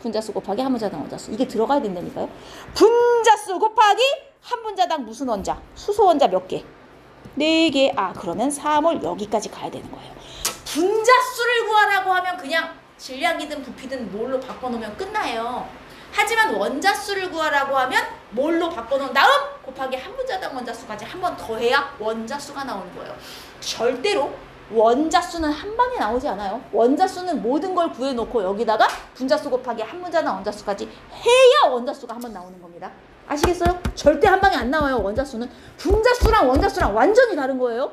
분자수 곱하기 한 분자당 원자수. 이게 들어가야 된다니까요. 분자수 곱하기 한 분자당 무슨 원자? 수소 원자 몇 개? 4개. 아, 그러면 4몰 여기까지 가야 되는 거예요. 분자수를 구하라고 하면 그냥 질량이든 부피든 뭘로 바꿔놓으면 끝나요. 하지만 원자수를 구하라고 하면 뭘로 바꿔놓은 다음 곱하기 한 분자당 원자수까지 한 번 더 해야 원자수가 나오는 거예요. 절대로 원자수는 한 방에 나오지 않아요. 원자수는 모든 걸 구해놓고 여기다가 분자수 곱하기 한 분자당 원자수까지 해야 원자수가 한 번 나오는 겁니다. 아시겠어요? 절대 한 방에 안 나와요. 원자수는. 분자수랑 원자수랑 완전히 다른 거예요.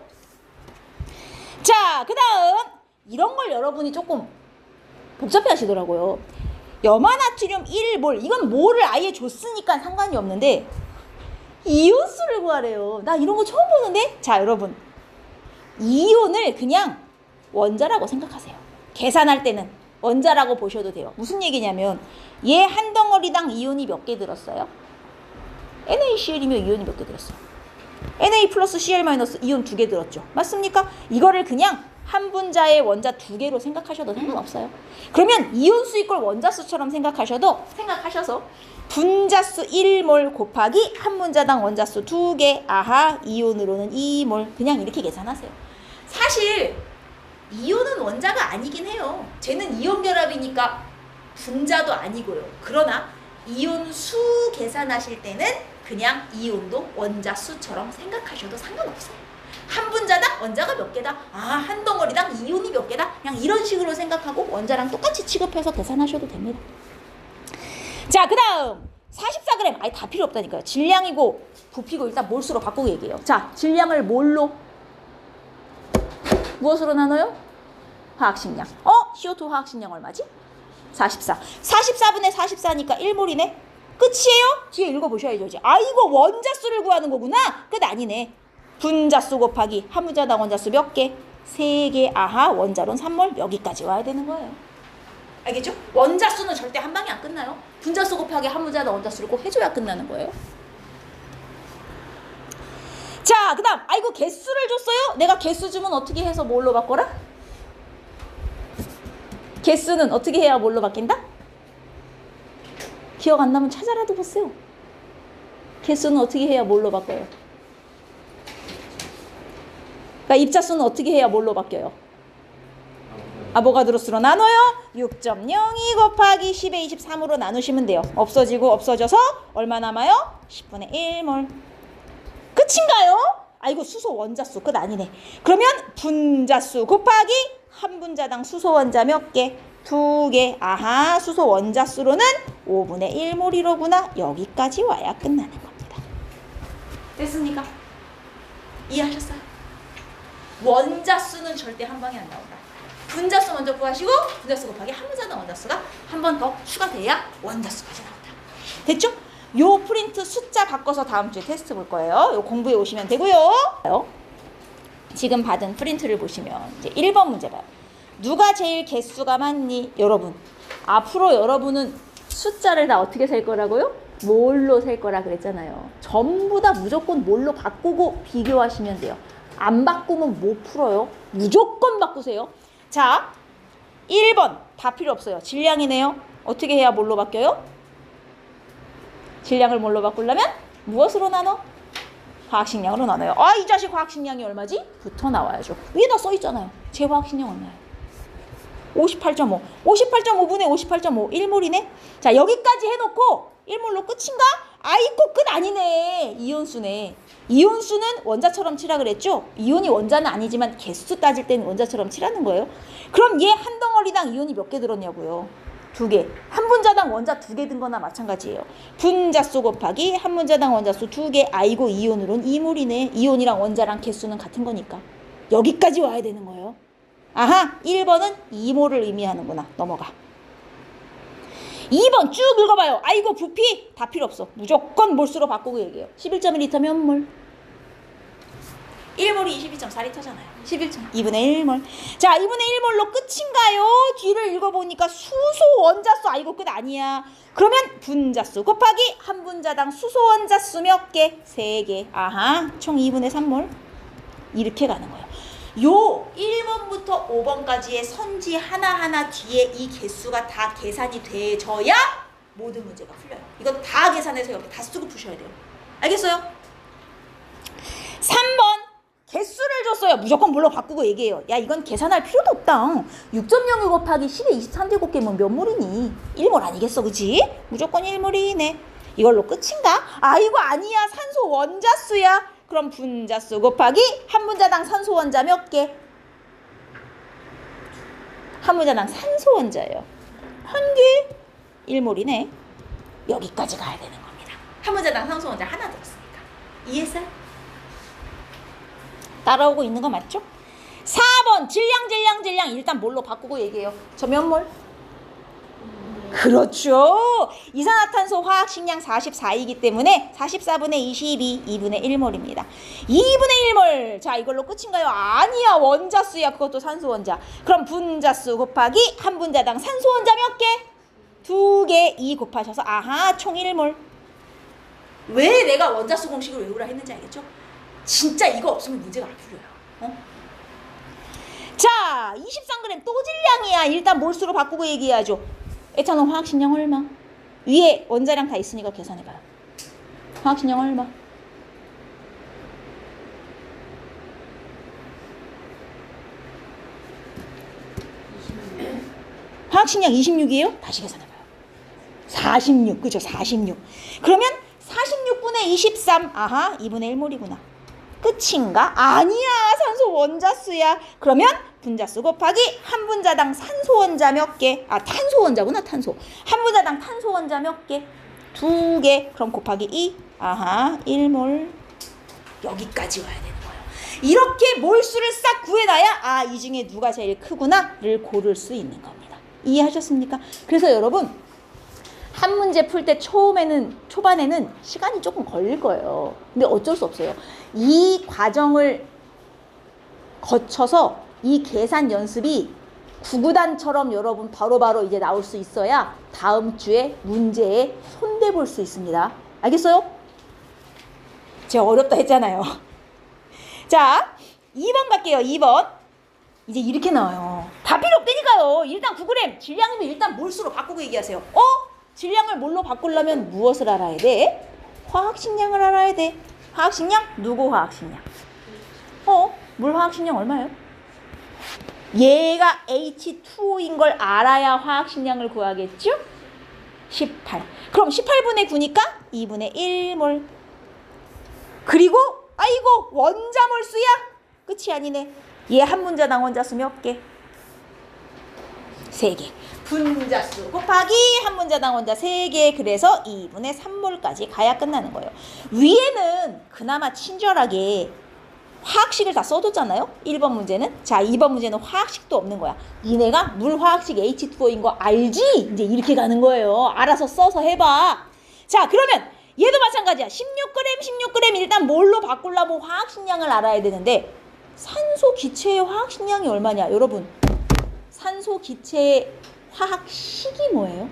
자, 그 다음 이런 걸 여러분이 조금 복잡해 하시더라고요. 염화나트륨 1몰. 이건 몰을 아예 줬으니까 상관이 없는데 이온수를 구하래요. 나 이런 거 처음 보는데. 자, 여러분 이온을 그냥 원자라고 생각하세요. 계산할 때는 원자라고 보셔도 돼요. 무슨 얘기냐면 얘 한 덩어리당 이온이 몇 개 들었어요? NaCl이면 이온이 몇 개 들었어요? Na 플러스 Cl 마이너스 이온 2개 들었죠. 맞습니까? 이거를 그냥 한 분자의 원자 2개로 생각하셔도 상관없어요. 그러면 이온수 이꼴 원자수처럼 생각하셔서 분자수 1몰 곱하기 한 분자당 원자수 2개. 아하, 이온으로는 2몰. 그냥 이렇게 계산하세요. 사실 이온은 원자가 아니긴 해요. 쟤는 이온 결합이니까 분자도 아니고요. 그러나 이온수 계산하실 때는 그냥 이온도 원자수처럼 생각하셔도 상관없어요. 한 분자당 원자가 몇 개다? 아, 한 덩어리당 이온이 몇 개다? 그냥 이런 식으로 생각하고 원자랑 똑같이 취급해서 계산하셔도 됩니다. 자, 그 다음 44g. 아예 다 필요 없다니까요. 질량이고 부피고 일단 몰수로 바꾸고 얘기해요. 자, 질량을 뭘로? 무엇으로 나눠요? 화학식량. CO2 화학식량 얼마지? 44. 44분의 44니까 1몰이네. 끝이에요? 뒤에 읽어보셔야죠. 이제. 아, 이거 원자수를 구하는 거구나. 끝. 아니네. 분자수 곱하기 한 분자당 원자수 몇 개? 3개. 아하, 원자론 3몰. 여기까지 와야 되는 거예요. 알겠죠? 원자수는 절대 한 방에 안 끝나요. 분자수 곱하기 한 분자당 원자수를 꼭 해줘야 끝나는 거예요. 자, 그 다음 아이고 개수를 줬어요? 내가 개수 주면 어떻게 해서 뭘로 바꿔라? 개수는 어떻게 해야 뭘로 바뀐다? 기억 안 나면 찾아라도 보세요. 개수는 어떻게 해야 뭘로 바꿔요? 그러니까 입자수는 어떻게 해야 뭘로 바뀌어요? 아보가드로수로 나눠요. 6.02 곱하기 10의 23으로 나누시면 돼요. 없어지고 없어져서 얼마 남아요? 10분의 1몰. 끝인가요? 아이고 수소 원자수 끝. 아니네. 그러면 분자수 곱하기 한 분자당 수소 원자 몇 개? 2개. 아하, 수소 원자수로는 5분의 1몰이로구나. 여기까지 와야 끝나는 겁니다. 됐습니까? 이해하셨어요? 원자수는 절대 한 방에 안 나온다. 분자수 먼저 구하시고 분자수 곱하기 한 분자당 원자수가 한 번 번 더 추가돼야 원자수까지 나온다. 됐죠? 요 프린트 숫자 바꿔서 다음 주에 테스트 볼 거예요. 요 공부해 오시면 되고요. 지금 받은 프린트를 보시면 이제 1번 문제 봐요. 누가 제일 개수가 많니? 여러분, 앞으로 여러분은 숫자를 다 어떻게 셀 거라고요? 뭘로 셀 거라 그랬잖아요. 전부 다 무조건 뭘로 바꾸고 비교하시면 돼요. 안 바꾸면 못 풀어요. 무조건 바꾸세요. 자, 1번 다 필요 없어요. 질량이네요. 어떻게 해야 뭘로 바뀌어요? 질량을 뭘로 바꾸려면 무엇으로 나눠? 화학식량으로 나눠요. 아, 이 자식 화학식량이 얼마지? 붙어 나와야죠. 위에다 써 있잖아요. 제 화학식량 얼마예요? 58.5. 58.5분의 58.5. 1몰이네. 자, 여기까지 해놓고 1몰로 끝인가? 아이고, 끝 아니네. 이온수네. 이온수는 원자처럼 치라 그랬죠? 이온이 원자는 아니지만 개수 따질 때는 원자처럼 치라는 거예요. 그럼 얘 한 덩어리당 이온이 몇 개 들었냐고요? 2개. 한 분자당 원자 2개 든 거나 마찬가지예요. 분자수 곱하기 한 분자당 원자수 2개. 아이고, 이온으로는 2몰이네. 이온이랑 원자랑 개수는 같은 거니까. 여기까지 와야 되는 거예요. 아하, 1번은 2몰을 의미하는구나. 넘어가. 2번 쭉 읽어봐요. 아이고, 부피 다 필요 없어. 무조건 몰수로 바꾸고 얘기해요. 11.1리터 몇 몰? 1몰이 22.4리터잖아요. 2분의 1몰. 자, 2분의 1몰로 끝인가요? 뒤를 읽어보니까 수소 원자수. 아이고, 끝 아니야. 그러면 분자수 곱하기 한 분자당 수소 원자수 몇 개? 3개. 아하, 총 2분의 3몰. 이렇게 가는 거예요. 요 1번부터 5번까지의 선지 하나하나 뒤에 이 개수가 다 계산이 돼져야 모든 문제가 풀려요. 이건 다 계산해서 옆에 다 쓰고 푸셔야 돼요. 알겠어요? 3번 개수를 줬어요. 무조건 뭘로 바꾸고 얘기해요. 야, 이건 계산할 필요도 없다. 6.02 곱하기 10의 23제곱 개면 몇 몰이니? 1몰 아니겠어, 그지? 무조건 1몰이네. 이걸로 끝인가? 아이고, 아니야. 산소 원자수야. 그럼 분자수 곱하기 한 분자당 산소 원자 몇 개? 한 분자당 산소 원자예요. 1개. 1몰이네. 여기까지 가야 되는 겁니다. 한 분자당 산소 원자 하나 들었으니까. 이해했어요? 따라오고 있는 거 맞죠? 4번 질량 일단 뭘로 바꾸고 얘기해요. 저 몇 몰? 그렇죠. 이산화탄소 화학식량 44이기 때문에 44분의 22, 2분의 1몰입니다. 2분의 1몰. 자, 이걸로 끝인가요? 아니야. 원자수야. 그것도 산소 원자. 그럼 분자수 곱하기 한 분자당 산소 원자 몇 개? 2개. 2 곱하셔서 아하, 총 1몰. 왜 내가 원자수 공식을 외우라 했는지 알겠죠? 진짜 이거 없으면 문제가 안 풀려요. 어? 자, 23g 또 질량이야. 일단 몰수로 바꾸고 얘기해야죠. 에탄올 화학식량 얼마? 위에 원자량 다 있으니까 계산해봐요. 화학식량 얼마? 화학식량 26이에요? 다시 계산해봐요. 46, 그죠? 46. 그러면 46분의 23, 아하, 2분의 1몰이구나. 끝인가? 아니야, 산소 원자수야. 그러면 분자수 곱하기 한 분자당 산소 원자 몇 개? 아, 탄소 원자구나, 탄소. 한 분자당 탄소 원자 몇 개? 2개. 그럼 곱하기 2. 아하, 1몰. 여기까지 와야 되는 거예요. 이렇게 몰수를 싹 구해놔야 아, 이 중에 누가 제일 크구나를 고를 수 있는 겁니다. 이해하셨습니까? 그래서 여러분, 한 문제 풀 때 초반에는 시간이 조금 걸릴 거예요. 근데 어쩔 수 없어요. 이 과정을 거쳐서 이 계산 연습이 구구단처럼 여러분 바로바로 이제 나올 수 있어야 다음 주에 문제에 손대볼 수 있습니다. 알겠어요? 제가 어렵다 했잖아요. 자, 2번 갈게요. 2번. 이제 이렇게 나와요. 다 필요 없다니까요. 일단 9g 질량이면 일단 몰수로 바꾸고 얘기하세요. 질량을 뭘로 바꾸려면 무엇을 알아야 돼? 화학식량을 알아야 돼. 화학식량? 누구 화학식량? 물 화학식량 얼마예요? 얘가 H2O인 걸 알아야 화학식량을 구하겠죠? 18. 그럼 18분의 9니까 2분의 1몰. 그리고 아이고, 원자몰수야? 끝이 아니네. 얘 한 분자당 원자수 몇 개? 3개. 분자수 곱하기 한 분자당 원자 3개. 그래서 2분의 3몰까지 가야 끝나는 거예요. 위에는 그나마 친절하게 화학식을 다 써줬잖아요. 1번 문제는. 자, 2번 문제는 화학식도 없는 거야. 니네가 물화학식 H2O인 거 알지? 이제 이렇게 가는 거예요. 알아서 써서 해봐. 자, 그러면 얘도 마찬가지야. 16g 일단 뭘로 바꾸려면 화학식량을 알아야 되는데 산소 기체의 화학식량이 얼마냐? 여러분, 산소 기체의 화학식이 뭐예요?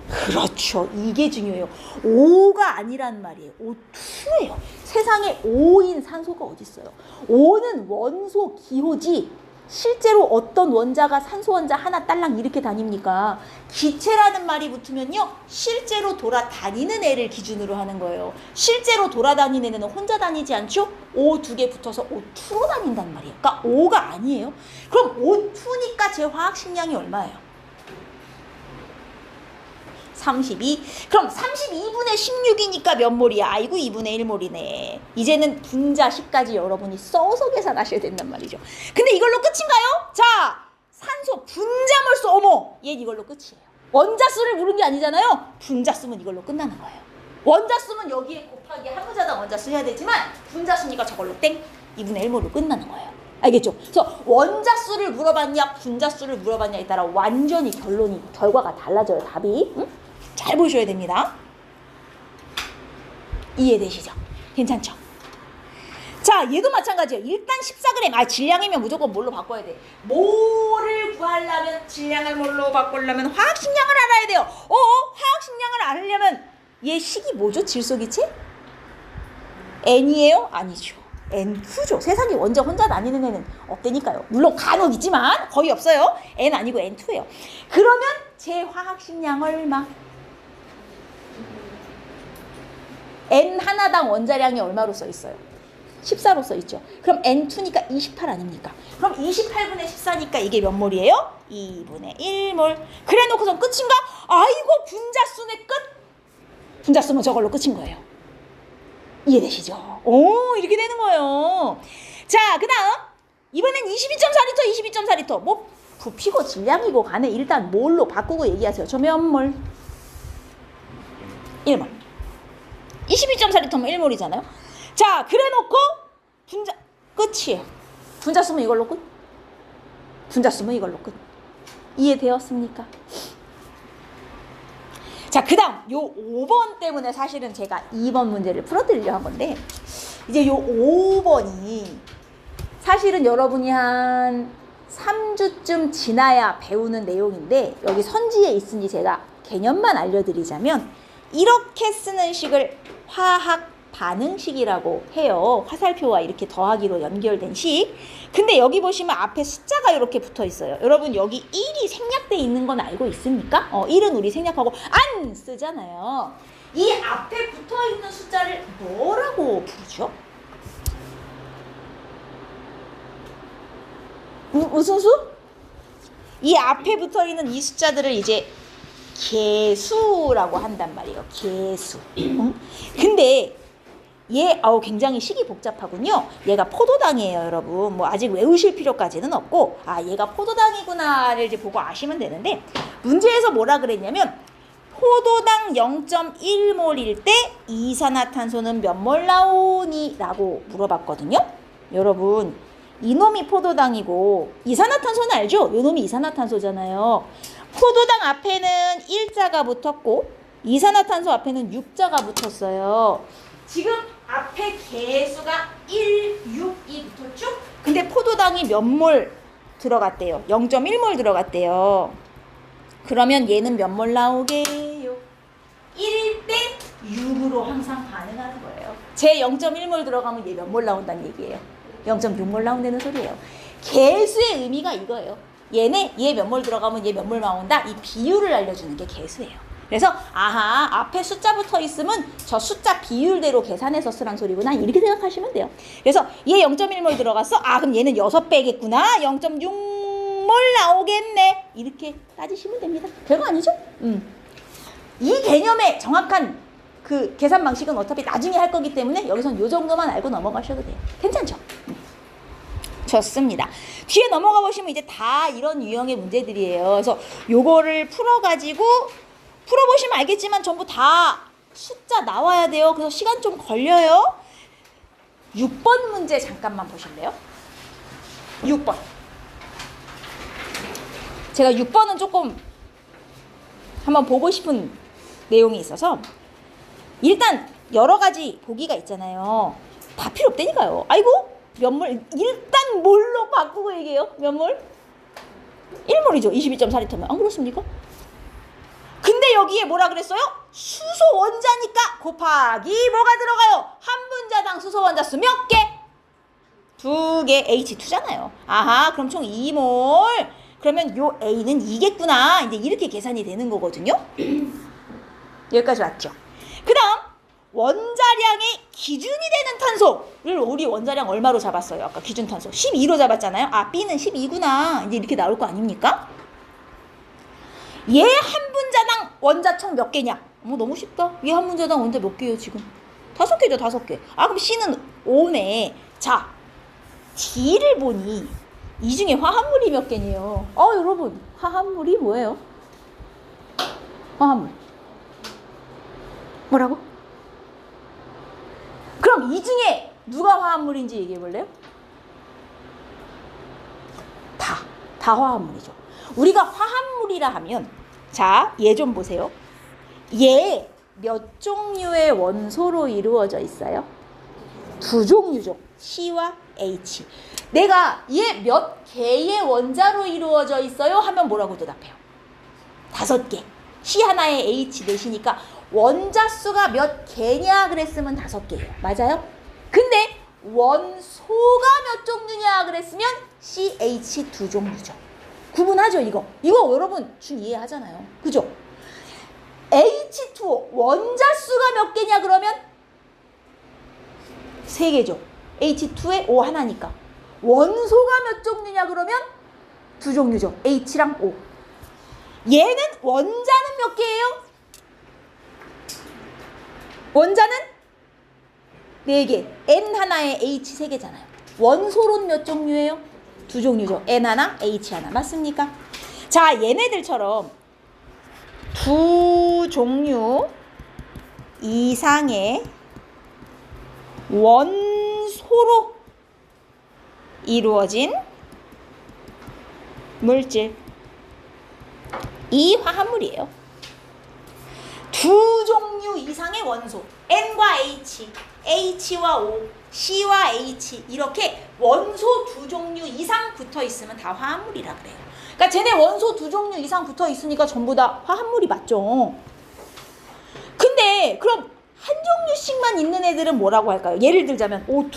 그렇죠. 이게 중요해요. O가 아니란 말이에요. O2예요. 세상에 O인 산소가 어디 있어요? O는 원소 기호지 실제로 어떤 원자가 산소 원자 하나 딸랑 이렇게 다닙니까? 기체라는 말이 붙으면요. 실제로 돌아다니는 애를 기준으로 하는 거예요. 실제로 돌아다니는 애는 혼자 다니지 않죠? O 두 개 붙어서 O2로 다닌단 말이에요. 그러니까 O가 아니에요. 그럼 O2니까 제 화학식량이 얼마예요? 32. 그럼 32분의 16이니까 몇 몰이야? 아이고 2분의 1몰이네. 이제는 분자식까지 여러분이 써서 계산하셔야 된단 말이죠. 근데 이걸로 끝인가요? 자, 산소 분자물수. 어머, 얘 이걸로 끝이에요. 원자수를 물은 게 아니잖아요. 분자수면 이걸로 끝나는 거예요. 원자수면 여기에 곱하기 한 분자당 원자수 해야 되지만 분자수니까 저걸로 땡 2분의 1몰로 끝나는 거예요. 알겠죠? 그래서 원자수를 물어봤냐 분자수를 물어봤냐에 따라 완전히 결과가 달라져요. 답이. 응? 잘 보셔야 됩니다. 이해되시죠? 괜찮죠? 자, 얘도 마찬가지예요. 일단 14g. 질량이면 무조건 뭘로 바꿔야 돼? 뭐를 구하려면 질량을 뭘로 바꾸려면 화학식량을 알아야 돼요. 화학식량을 알려면 얘 식이 뭐죠? 질소기체? N이에요? 아니죠. N2죠. 세상에 원자 혼자 다니는 애는 없다니까요. 물론 간혹 있지만 거의 없어요. N 아니고 N2예요. 그러면 제 화학식량 얼마? N 하나당 원자량이 얼마로 써 있어요? 14로 써 있죠. 그럼 N2니까 28 아닙니까? 그럼 28분의 14니까 이게 몇 몰이에요? 2분의 1몰. 그래 놓고선 끝인가? 아이고 분자수네 끝. 분자수면 저걸로 끝인 거예요. 이해되시죠? 오, 이렇게 되는 거예요. 자, 그 다음 이번엔 22.4리터 22.4리터 뭐 부피고 질량이고 간에 일단 뭘로 바꾸고 얘기하세요. 저 몇 몰? 1몰. 22.4리터면 1몰이잖아요. 자, 그래 놓고 분자 끝이에요. 분자 쓰면 이걸로 끝. 분자 쓰면 이걸로 끝. 이해되었습니까? 자, 그 다음 요 5번 때문에 사실은 제가 2번 문제를 풀어드리려 한 건데 이제 요 5번이 사실은 여러분이 한 3주쯤 지나야 배우는 내용인데 여기 선지에 있으니 제가 개념만 알려드리자면 이렇게 쓰는 식을 화학 반응식이라고 해요. 화살표와 이렇게 더하기로 연결된 식. 근데 여기 보시면 앞에 숫자가 이렇게 붙어 있어요. 여러분 여기 1이 생략되어 있는 건 알고 있습니까? 1은 우리 생략하고 안 쓰잖아요. 이 앞에 붙어 있는 숫자를 뭐라고 부르죠? 무슨 수? 이 앞에 붙어 있는 이 숫자들을 이제 개수라고 한단 말이에요. 개수. 근데 얘 굉장히 식이 복잡하군요. 얘가 포도당이에요, 여러분. 뭐 아직 외우실 필요까지는 없고 얘가 포도당이구나를 이제 보고 아시면 되는데 문제에서 뭐라 그랬냐면 포도당 0.1몰일 때 이산화탄소는 몇 몰 나오니? 라고 물어봤거든요. 여러분 이놈이 포도당이고 이산화탄소는 알죠? 요놈이 이산화탄소잖아요. 포도당 앞에는 1자가 붙었고 이산화탄소 앞에는 6자가 붙었어요. 지금 앞에 개수가 1, 6이 붙었죠? 근데 포도당이 몇 몰 들어갔대요? 0.1몰 들어갔대요. 그러면 얘는 몇 몰 나오게요? 1일 때 6으로 항상 반응하는 거예요. 제 0.1몰 들어가면 얘 몇 몰 나온다는 얘기예요. 0.6몰 나온다는 소리예요. 개수의 의미가 이거예요. 얘 몇 몰 들어가면 얘 몇 몰 나온다. 이 비율을 알려주는 게 개수예요. 그래서 앞에 숫자 붙어 있으면 저 숫자 비율대로 계산해서 쓰란 소리구나 이렇게 생각하시면 돼요. 그래서 얘 0.1몰 들어갔어? 그럼 얘는 6배겠구나. 0.6몰 나오겠네. 이렇게 따지시면 됩니다. 별거 아니죠? 이 개념의 정확한 그 계산 방식은 어차피 나중에 할 거기 때문에 여기선 요 정도만 알고 넘어가셔도 돼요. 괜찮죠? 좋습니다. 뒤에 넘어가 보시면 이제 다 이런 유형의 문제들이에요. 그래서 요거를 풀어가지고 풀어보시면 알겠지만 전부 다 숫자 나와야 돼요. 그래서 시간 좀 걸려요. 6번 문제 잠깐만 보실래요? 6번. 제가 6번은 조금 한번 보고 싶은 내용이 있어서 일단 여러 가지 보기가 있잖아요. 다 필요 없다니까요. 아이고 몇몰 일단 몰로 바꾸고 얘기해요. 몇 몰? 1몰이죠. 22.4리터면. 안 그렇습니까? 근데 여기에 뭐라 그랬어요? 수소 원자니까 곱하기 뭐가 들어가요? 한 분자당 수소 원자 수 몇 개? 2개. H2잖아요. 아하, 그럼 총 2몰. 그러면 요 A는 2겠구나. 이제 이렇게 계산이 되는 거거든요. 여기까지 왔죠. 그 다음 원자량의 기준이 되는 탄소를 우리 원자량 얼마로 잡았어요? 아까 기준 탄소 12로 잡았잖아요. 아, B는 12구나. 이제 이렇게 나올 거 아닙니까? 얘 한 분자당 원자총 몇 개냐? 너무 쉽다. 얘 한 분자당 원자 몇 개예요 지금? 5개죠, 5개. 아, 그럼 C는 5네. 자, D를 보니 이 중에 화합물이 몇 개네요. 여러분, 화합물이 뭐예요? 화합물. 뭐라고? 그럼 이 중에 누가 화합물인지 얘기해 볼래요? 다 화합물이죠. 우리가 화합물이라 하면, 자, 얘 좀 보세요. 얘 몇 종류의 원소로 이루어져 있어요? 2종류죠. C와 H. 내가 얘 몇 개의 원자로 이루어져 있어요? 하면 뭐라고 대답해요? 5개. C 하나에 H 넷이니까 원자 수가 몇 개냐 그랬으면 5개예요. 맞아요? 근데 원소가 몇 종류냐 그랬으면 CH 2종류죠. 구분하죠, 이거. 이거 여러분 준 이해하잖아요. 그죠? H2O 원자 수가 몇 개냐 그러면 3개죠. H2에 O 하나니까. 원소가 몇 종류냐 그러면 2종류죠. H랑 O. 얘는 원자는 몇 개예요? 원자는 4개. N 하나에 H 3개잖아요. 원소로는 몇 종류예요? 2종류죠. N 하나, H 하나. 맞습니까? 자, 얘네들처럼 2종류 이상의 원소로 이루어진 물질. 이 화합물이에요. 2종류 이상의 원소. N과 H, H와 O, C와 H 이렇게 원소 2종류 이상 붙어 있으면 다 화합물이라 그래요. 그러니까 쟤네 원소 2종류 이상 붙어 있으니까 전부 다 화합물이 맞죠. 근데 그럼 한 종류씩만 있는 애들은 뭐라고 할까요? 예를 들자면 O2.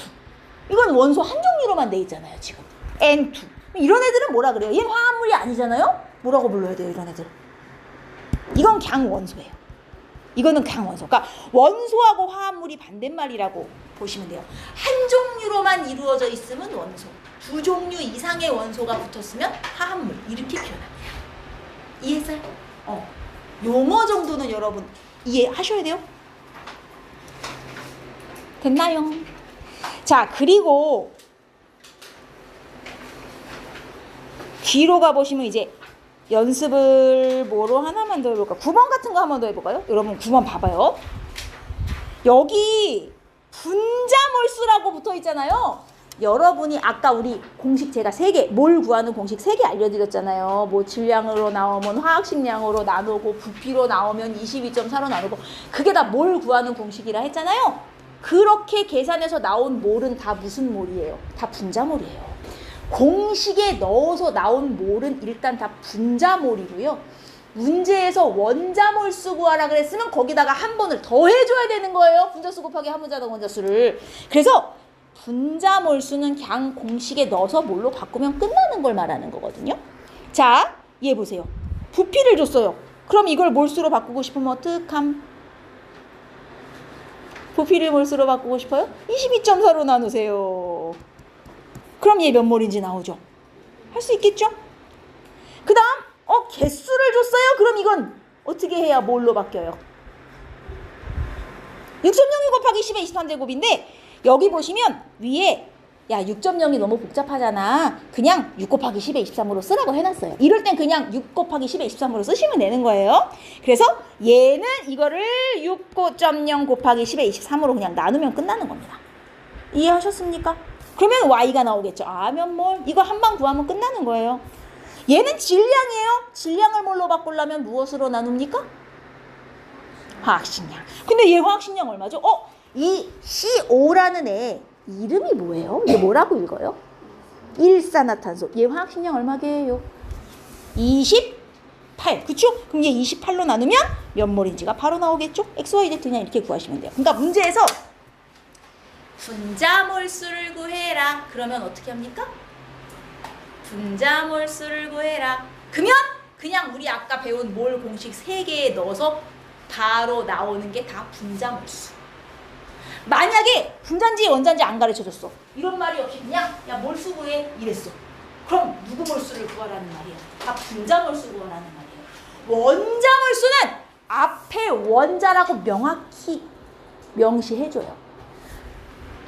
이건 원소 한 종류로만 돼 있잖아요, 지금. N2. 이런 애들은 뭐라 그래요? 얘는 화합물이 아니잖아요? 뭐라고 불러야 돼요, 이런 애들? 이건 그냥 원소예요. 이거는 그냥 원소. 그러니까 원소하고 화합물이 반대말이라고 보시면 돼요. 한 종류로만 이루어져 있으면 원소. 2종류 이상의 원소가 붙었으면 화합물. 이렇게 표현합니다. 이해했어요? 용어 정도는 여러분 이해하셔야 돼요. 됐나요? 자, 그리고 뒤로 가보시면 이제 연습을 뭐로 하나만 더 해볼까? 9번 같은 거 한번 더 해볼까요? 여러분 9번 봐봐요. 여기 분자몰수라고 붙어 있잖아요. 여러분이 아까 우리 공식 제가 3개, 몰 구하는 공식 3개 알려드렸잖아요. 뭐 질량으로 나오면 화학식량으로 나누고 부피로 나오면 22.4로 나누고 그게 다 몰 구하는 공식이라 했잖아요. 그렇게 계산해서 나온 몰은 다 무슨 몰이에요? 다 분자몰이에요. 공식에 넣어서 나온 몰은 일단 다 분자몰이고요. 문제에서 원자몰수 구하라 그랬으면 거기다가 한 번을 더 해줘야 되는 거예요. 분자수 곱하기 한 분자당 원자수를. 그래서 분자몰수는 그냥 공식에 넣어서 몰로 바꾸면 끝나는 걸 말하는 거거든요. 자, 얘 보세요. 부피를 줬어요. 그럼 이걸 몰수로 바꾸고 싶으면 어떡함? 부피를 몰수로 바꾸고 싶어요? 22.4로 나누세요. 그럼 얘 몇 몰인지 나오죠. 할 수 있겠죠? 그 다음 개수를 줬어요. 그럼 이건 어떻게 해야 몰로 바뀌어요? 6.02 곱하기 10의 23제곱인데 여기 보시면 위에 6.0이 너무 복잡하잖아. 그냥 6 곱하기 10의 23으로 쓰라고 해놨어요. 이럴 땐 그냥 6 곱하기 10의 23으로 쓰시면 되는 거예요. 그래서 얘는 이거를 6.0 곱하기 10의 23으로 그냥 나누면 끝나는 겁니다. 이해하셨습니까? 그러면 y가 나오겠죠. 아, 면몰. 이거 한 방 구하면 끝나는 거예요. 얘는 질량이에요. 질량을 뭘로 바꾸려면 무엇으로 나눕니까? 화학식량. 근데 얘 화학식량 얼마죠? 이 CO 라는 애 이름이 뭐예요? 이게 뭐라고 읽어요? 일산화탄소. 얘 화학식량 얼마게요? 28. 그쵸? 그럼 얘 28로 나누면 몇 몰인지가 바로 나오겠죠? XYZ 그냥 이렇게 구하시면 돼요. 그러니까 문제에서 분자몰수를 구해라. 그러면 어떻게 합니까? 분자몰수를 구해라. 그러면 그냥 우리 아까 배운 몰 공식 3개에 넣어서 바로 나오는 게 다 분자몰수. 만약에 분자인지 원자인지 안 가르쳐줬어. 이런 말이 없이 그냥 야 몰수 구해 이랬어. 그럼 누구 몰수를 구하라는 말이야? 다 분자몰수 구하라는 말이에요. 원자몰수는 앞에 원자라고 명확히 명시해줘요.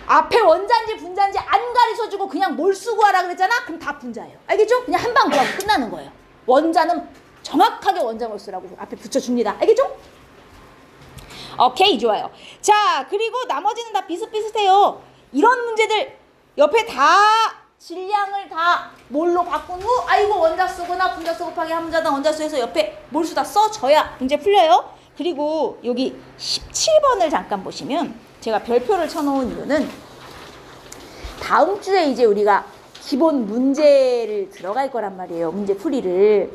앞에 원자인지 분자인지 안 가르쳐주고 그냥 몰수 구하라 그랬잖아? 그럼 다 분자예요. 알겠죠? 그냥 한 방 구하면 끝나는 거예요. 원자는 정확하게 원자 몰수라고 앞에 붙여줍니다. 알겠죠? 오케이, 좋아요. 자, 그리고 나머지는 다 비슷비슷해요. 이런 문제들 옆에 다 질량을 다 몰로 바꾼 후 아이고 원자수구나 분자수 곱하기 함자당 원자수에서 옆에 몰수 다 써줘야 문제 풀려요. 그리고 여기 17번을 잠깐 보시면 제가 별표를 쳐놓은 이유는 다음 주에 이제 우리가 기본 문제를 들어갈 거란 말이에요. 문제 풀이를.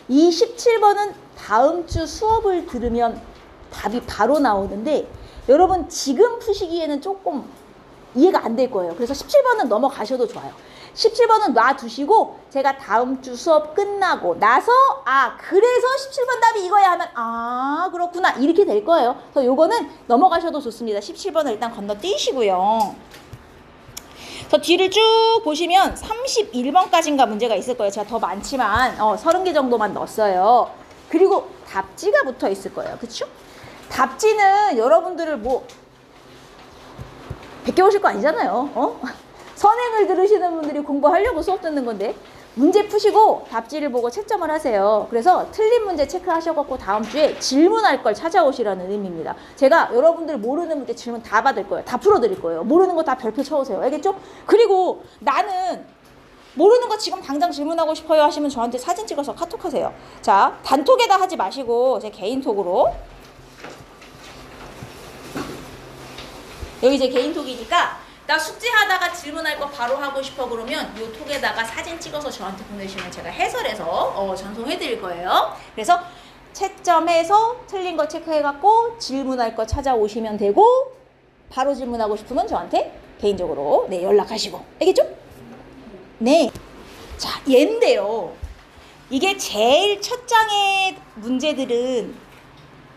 이 17번은 다음 주 수업을 들으면 답이 바로 나오는데 여러분 지금 푸시기에는 조금 이해가 안 될 거예요. 그래서 17번은 넘어가셔도 좋아요. 17번은 놔두시고 제가 다음 주 수업 끝나고 나서 그래서 17번 답이 이거야 하면 그렇구나 이렇게 될 거예요. 그래서 요거는 넘어가셔도 좋습니다. 17번을 일단 건너뛰시고요. 저 뒤를 쭉 보시면 31번까지인가 문제가 있을 거예요. 제가 더 많지만 30개 정도만 넣었어요. 그리고 답지가 붙어 있을 거예요. 그쵸? 답지는 여러분들을 뭐 베껴오실 거 아니잖아요. 선행을 들으시는 분들이 공부하려고 수업 듣는 건데 문제 푸시고 답지를 보고 채점을 하세요. 그래서 틀린 문제 체크하셔갖고 다음 주에 질문할 걸 찾아오시라는 의미입니다. 제가 여러분들 모르는 문제 질문 다 받을 거예요. 다 풀어드릴 거예요. 모르는 거 다 별표 쳐오세요. 알겠죠? 그리고 나는 모르는 거 지금 당장 질문하고 싶어요 하시면 저한테 사진 찍어서 카톡하세요. 자, 단톡에다 하지 마시고 제 개인톡으로 여기 제 개인톡이니까 나 숙제하다가 질문할 거 바로 하고 싶어 그러면 이 톡에다가 사진 찍어서 저한테 보내주시면 제가 해설해서 전송해 드릴 거예요. 그래서 채점해서 틀린 거 체크해갖고 질문할 거 찾아오시면 되고 바로 질문하고 싶으면 저한테 개인적으로 연락하시고 알겠죠? 네. 자, 얘인데요. 이게 제일 첫 장의 문제들은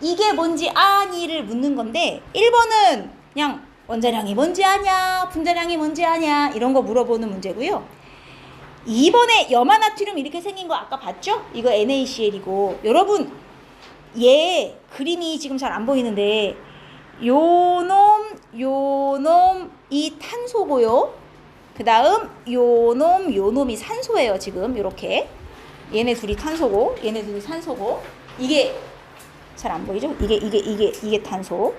이게 뭔지 아니를 묻는 건데 1번은 그냥 원자량이 뭔지 아냐, 분자량이 뭔지 아냐 이런 거 물어보는 문제고요. 2번에 염화나트륨 이렇게 생긴 거 아까 봤죠? 이거 NaCl이고 여러분 얘 그림이 지금 잘 안 보이는데 요놈이 탄소고요. 그 다음 요놈이 산소예요. 지금 요렇게 얘네 둘이 탄소고 얘네 둘이 산소고 이게 잘 안 보이죠? 이게 탄소.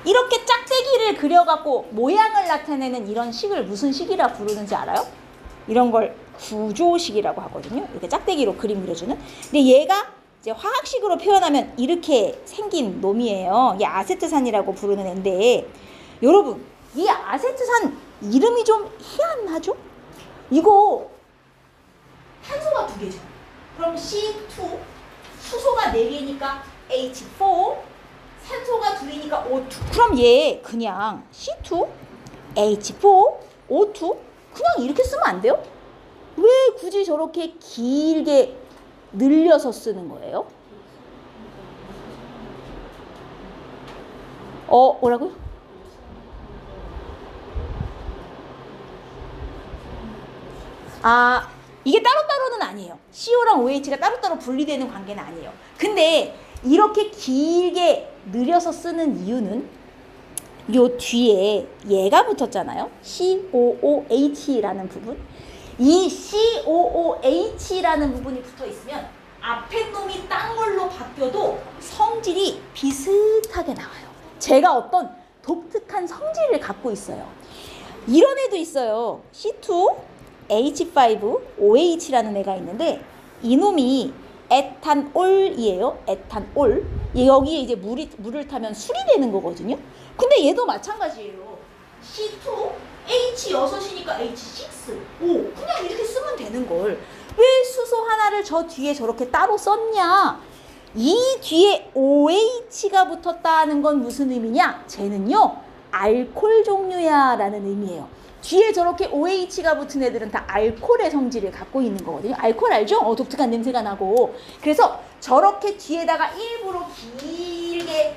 이렇게 짝대기를 그려갖고 모양을 나타내는 이런 식을 무슨 식이라 부르는지 알아요? 이런 걸 구조식이라고 하거든요. 이렇게 짝대기로 그림 그려주는. 근데 얘가 이제 화학식으로 표현하면 이렇게 생긴 놈이에요. 이게 아세트산이라고 부르는 앤데 여러분 이 아세트산 이름이 좀 희한하죠? 이거 탄소가 2개죠. 그럼 C2 수소가 4개니까 H4 산소가 2이니까 O2. 그럼 얘 그냥 C2, H4, O2 그냥 이렇게 쓰면 안 돼요? 왜 굳이 저렇게 길게 늘려서 쓰는 거예요? 뭐라고요? 이게 따로따로는 아니에요. CO랑 OH가 따로따로 분리되는 관계는 아니에요. 근데 이렇게 길게 늘려서 쓰는 이유는 요 뒤에 얘가 붙었잖아요. COOH라는 부분. 이 COOH라는 부분이 붙어 있으면 앞에 놈이 딴 걸로 바뀌어도 성질이 비슷하게 나와요. 제가 어떤 독특한 성질을 갖고 있어요. 이런 애도 있어요. C2H5OH라는 애가 있는데 이놈이 에탄올이에요. 에탄올. 여기에 이제 물을 타면 술이 되는 거거든요. 근데 얘도 마찬가지예요. C2H6이니까 H6. 오, 그냥 이렇게 쓰면 되는 걸. 왜 수소 하나를 저 뒤에 저렇게 따로 썼냐? 이 뒤에 OH가 붙었다는 건 무슨 의미냐? 쟤는요, 알코올 종류야 라는 의미예요. 뒤에 저렇게 OH가 붙은 애들은 다 알코올의 성질을 갖고 있는 거거든요. 알코올 알죠? 독특한 냄새가 나고. 그래서 저렇게 뒤에다가 일부러 길게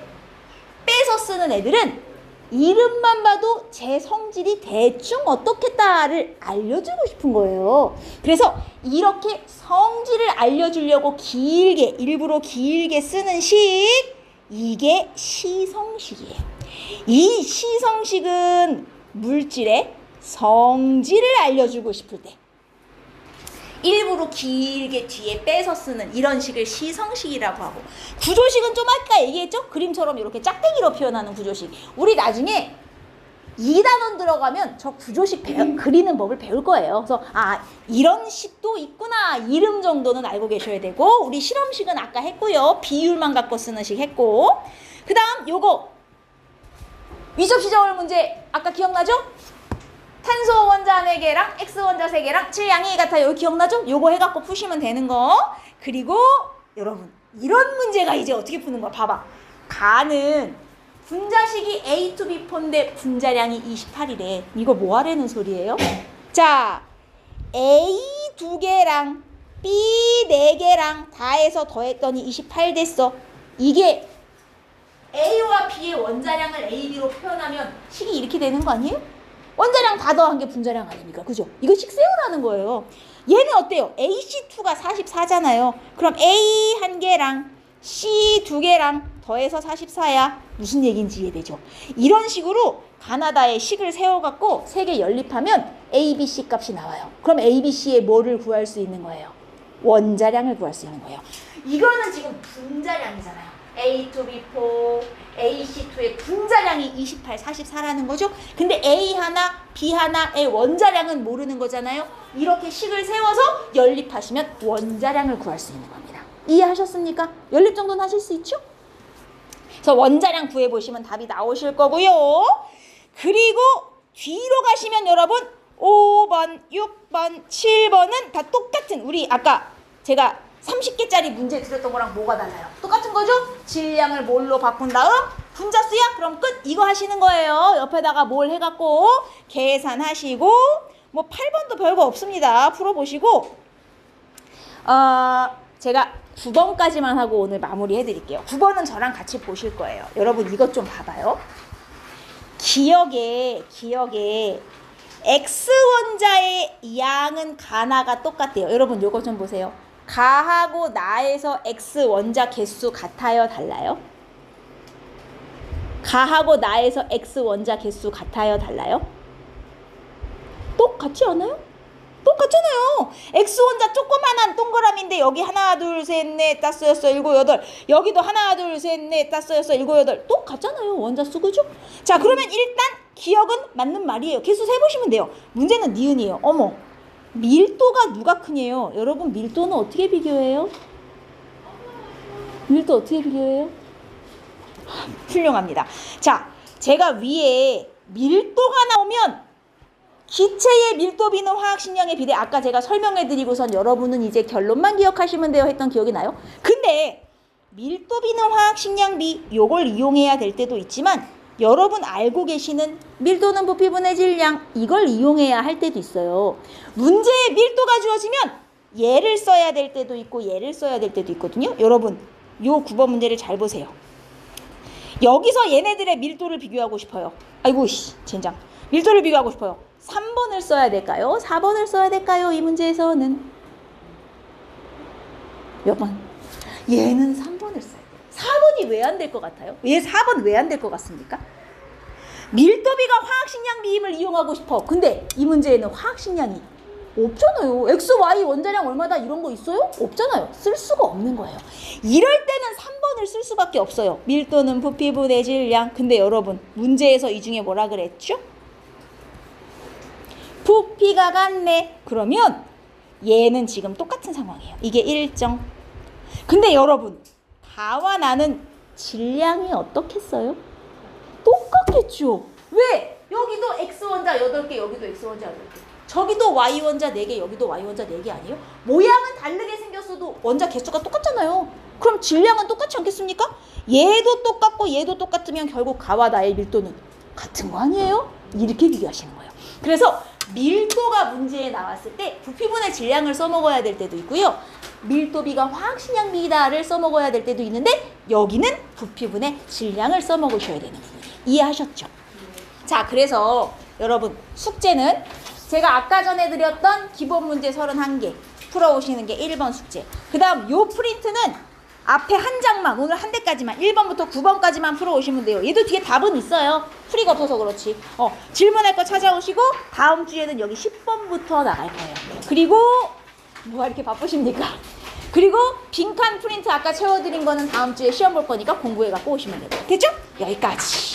빼서 쓰는 애들은 이름만 봐도 제 성질이 대충 어떻겠다를 알려주고 싶은 거예요. 그래서 이렇게 성질을 알려주려고 길게, 일부러 길게 쓰는 식, 이게 시성식이에요. 이 시성식은 물질의 성질을 알려주고 싶을 때 일부러 길게 뒤에 빼서 쓰는 이런 식을 시성식이라고 하고, 구조식은 좀 아까 얘기했죠? 그림처럼 이렇게 짝대기로 표현하는 구조식. 우리 나중에 2단원 들어가면 저 구조식 그리는 법을 배울 거예요. 그래서 이런 식도 있구나, 이름 정도는 알고 계셔야 되고, 우리 실험식은 아까 했고요. 비율만 갖고 쓰는 식 했고, 그 다음 요거 위접시저울 문제 아까 기억나죠? 탄소 원자 4개랑 X 원자 3개랑 7양이 같아요. 여기 기억나죠? 요거 해갖고 푸시면 되는 거. 그리고 여러분, 이런 문제가 이제 어떻게 푸는 거야? 봐봐. 가는 분자식이 A to B4인데 분자량이 28이래. 이거 뭐 하라는 소리예요? 자, A 2개랑 B 4개랑 다 해서 더했더니 28 됐어. 이게 A와 B의 원자량을 A, B로 표현하면 식이 이렇게 되는 거 아니에요? 원자량 다 더한 게 분자량 아닙니까? 그죠? 이거 식 세우라는 거예요. 얘는 어때요? AC2가 44잖아요. 그럼 A 1개랑 C 2개랑 더해서 44야. 무슨 얘기인지 이해되죠? 이런 식으로 가나다의 식을 세워갖고 3개 연립하면 A, B, C 값이 나와요. 그럼 A, B, C의 뭐를 구할 수 있는 거예요? 원자량을 구할 수 있는 거예요. 이거는 지금 분자량이잖아요. A2B4, AC2의 분자량이 28, 44라는 거죠. 근데 A 하나, B 하나의 원자량은 모르는 거잖아요. 이렇게 식을 세워서 연립하시면 원자량을 구할 수 있는 겁니다. 이해하셨습니까? 연립 정도는 하실 수 있죠? 그래서 원자량 구해보시면 답이 나오실 거고요. 그리고 뒤로 가시면 여러분 5번, 6번, 7번은 다 똑같은, 우리 아까 제가 30개짜리 문제 드렸던 거랑 뭐가 달라요? 똑같은 거죠? 질량을 몰로 바꾼 다음 분자수야? 그럼 끝! 이거 하시는 거예요. 옆에다가 뭘 해갖고 계산하시고, 뭐 8번도 별거 없습니다. 풀어보시고, 제가 9번까지만 하고 오늘 마무리 해드릴게요. 9번은 저랑 같이 보실 거예요. 여러분 이것 좀 봐봐요. 기억에 X원자의 양은 가나가 똑같대요. 여러분 요거 좀 보세요. 가하고 나에서 X원자 개수 같아요? 달라요? 가하고 나에서 X원자 개수 같아요? 달라요? 똑같지 않아요? 똑같잖아요. X원자 조그만한 동그라미인데 여기 하나 둘 셋 넷 다섯 여섯 일곱 여덟, 여기도 하나 둘 셋 넷 다섯 여섯 일곱 여덟, 똑같잖아요. 원자수. 그죠? 자, 그러면 일단 기억은 맞는 말이에요. 개수 세보시면 돼요. 문제는 니은이에요. 어머, 밀도가 누가 크냐요? 여러분 밀도는 어떻게 비교해요? 밀도 어떻게 비교해요? 훌륭합니다. 자, 제가 위에 밀도가 나오면 기체의 밀도비는 화학식량에 비례, 아까 제가 설명해드리고선 여러분은 이제 결론만 기억하시면 돼요 했던 기억이 나요? 근데 밀도비는 화학식량비, 요걸 이용해야 될 때도 있지만 여러분 알고 계시는 밀도는 부피분의 질량, 이걸 이용해야 할 때도 있어요. 문제에 밀도가 주어지면 얘를 써야 될 때도 있고 얘를 써야 될 때도 있거든요. 여러분 요 9번 문제를 잘 보세요. 여기서 얘네들의 밀도를 비교하고 싶어요. 아이고 젠장. 밀도를 비교하고 싶어요. 3번을 써야 될까요? 4번을 써야 될까요? 이 문제에서는 몇 번? 얘는 3번을 써야 돼요. 4번이 왜 안 될 것 같아요? 왜 4번 왜 안 될 것 같습니까? 밀도비가 화학식량 비임을 이용하고 싶어. 근데 이 문제에는 화학식량이 없잖아요. x, y 원자량 얼마다 이런 거 있어요? 없잖아요. 쓸 수가 없는 거예요. 이럴 때는 3번을 쓸 수밖에 없어요. 밀도는 부피분의 질량. 근데 여러분 문제에서 이 중에 뭐라 그랬죠? 부피가 같네. 그러면 얘는 지금 똑같은 상황이에요. 이게 일정. 근데 여러분 다와 나는 질량이 어떻겠어요? 똑같겠죠. 왜? 여기도 X원자 8개, 여기도 X원자 8개. 저기도 Y원자 4개, 여기도 Y원자 4개 아니에요? 모양은 다르게 생겼어도 원자 개수가 똑같잖아요. 그럼 질량은 똑같지 않겠습니까? 얘도 똑같고 얘도 똑같으면 결국 가와 나의 밀도는 같은 거 아니에요? 이렇게 비교하시는 거예요. 그래서 밀도가 문제에 나왔을 때 부피분의 질량을 써먹어야 될 때도 있고요. 밀도비가 화학식량비다를 써먹어야 될 때도 있는데 여기는 부피분의 질량을 써먹으셔야 되는 부분이에요. 이해하셨죠? 자, 그래서 여러분 숙제는 제가 아까 전에 드렸던 기본 문제 31개 풀어오시는 게 1번 숙제. 그 다음 요 프린트는 앞에 한 장만, 오늘 한 대까지만 1번부터 9번까지만 풀어오시면 돼요. 얘도 뒤에 답은 있어요. 풀이가 없어서 그렇지. 질문할 거 찾아오시고 다음 주에는 여기 10번부터 나갈 거예요. 그리고 뭐가 이렇게 바쁘십니까? 그리고 빈칸 프린트 아까 채워드린 거는 다음 주에 시험 볼 거니까 공부해 갖고 오시면 돼요. 됐죠? 여기까지.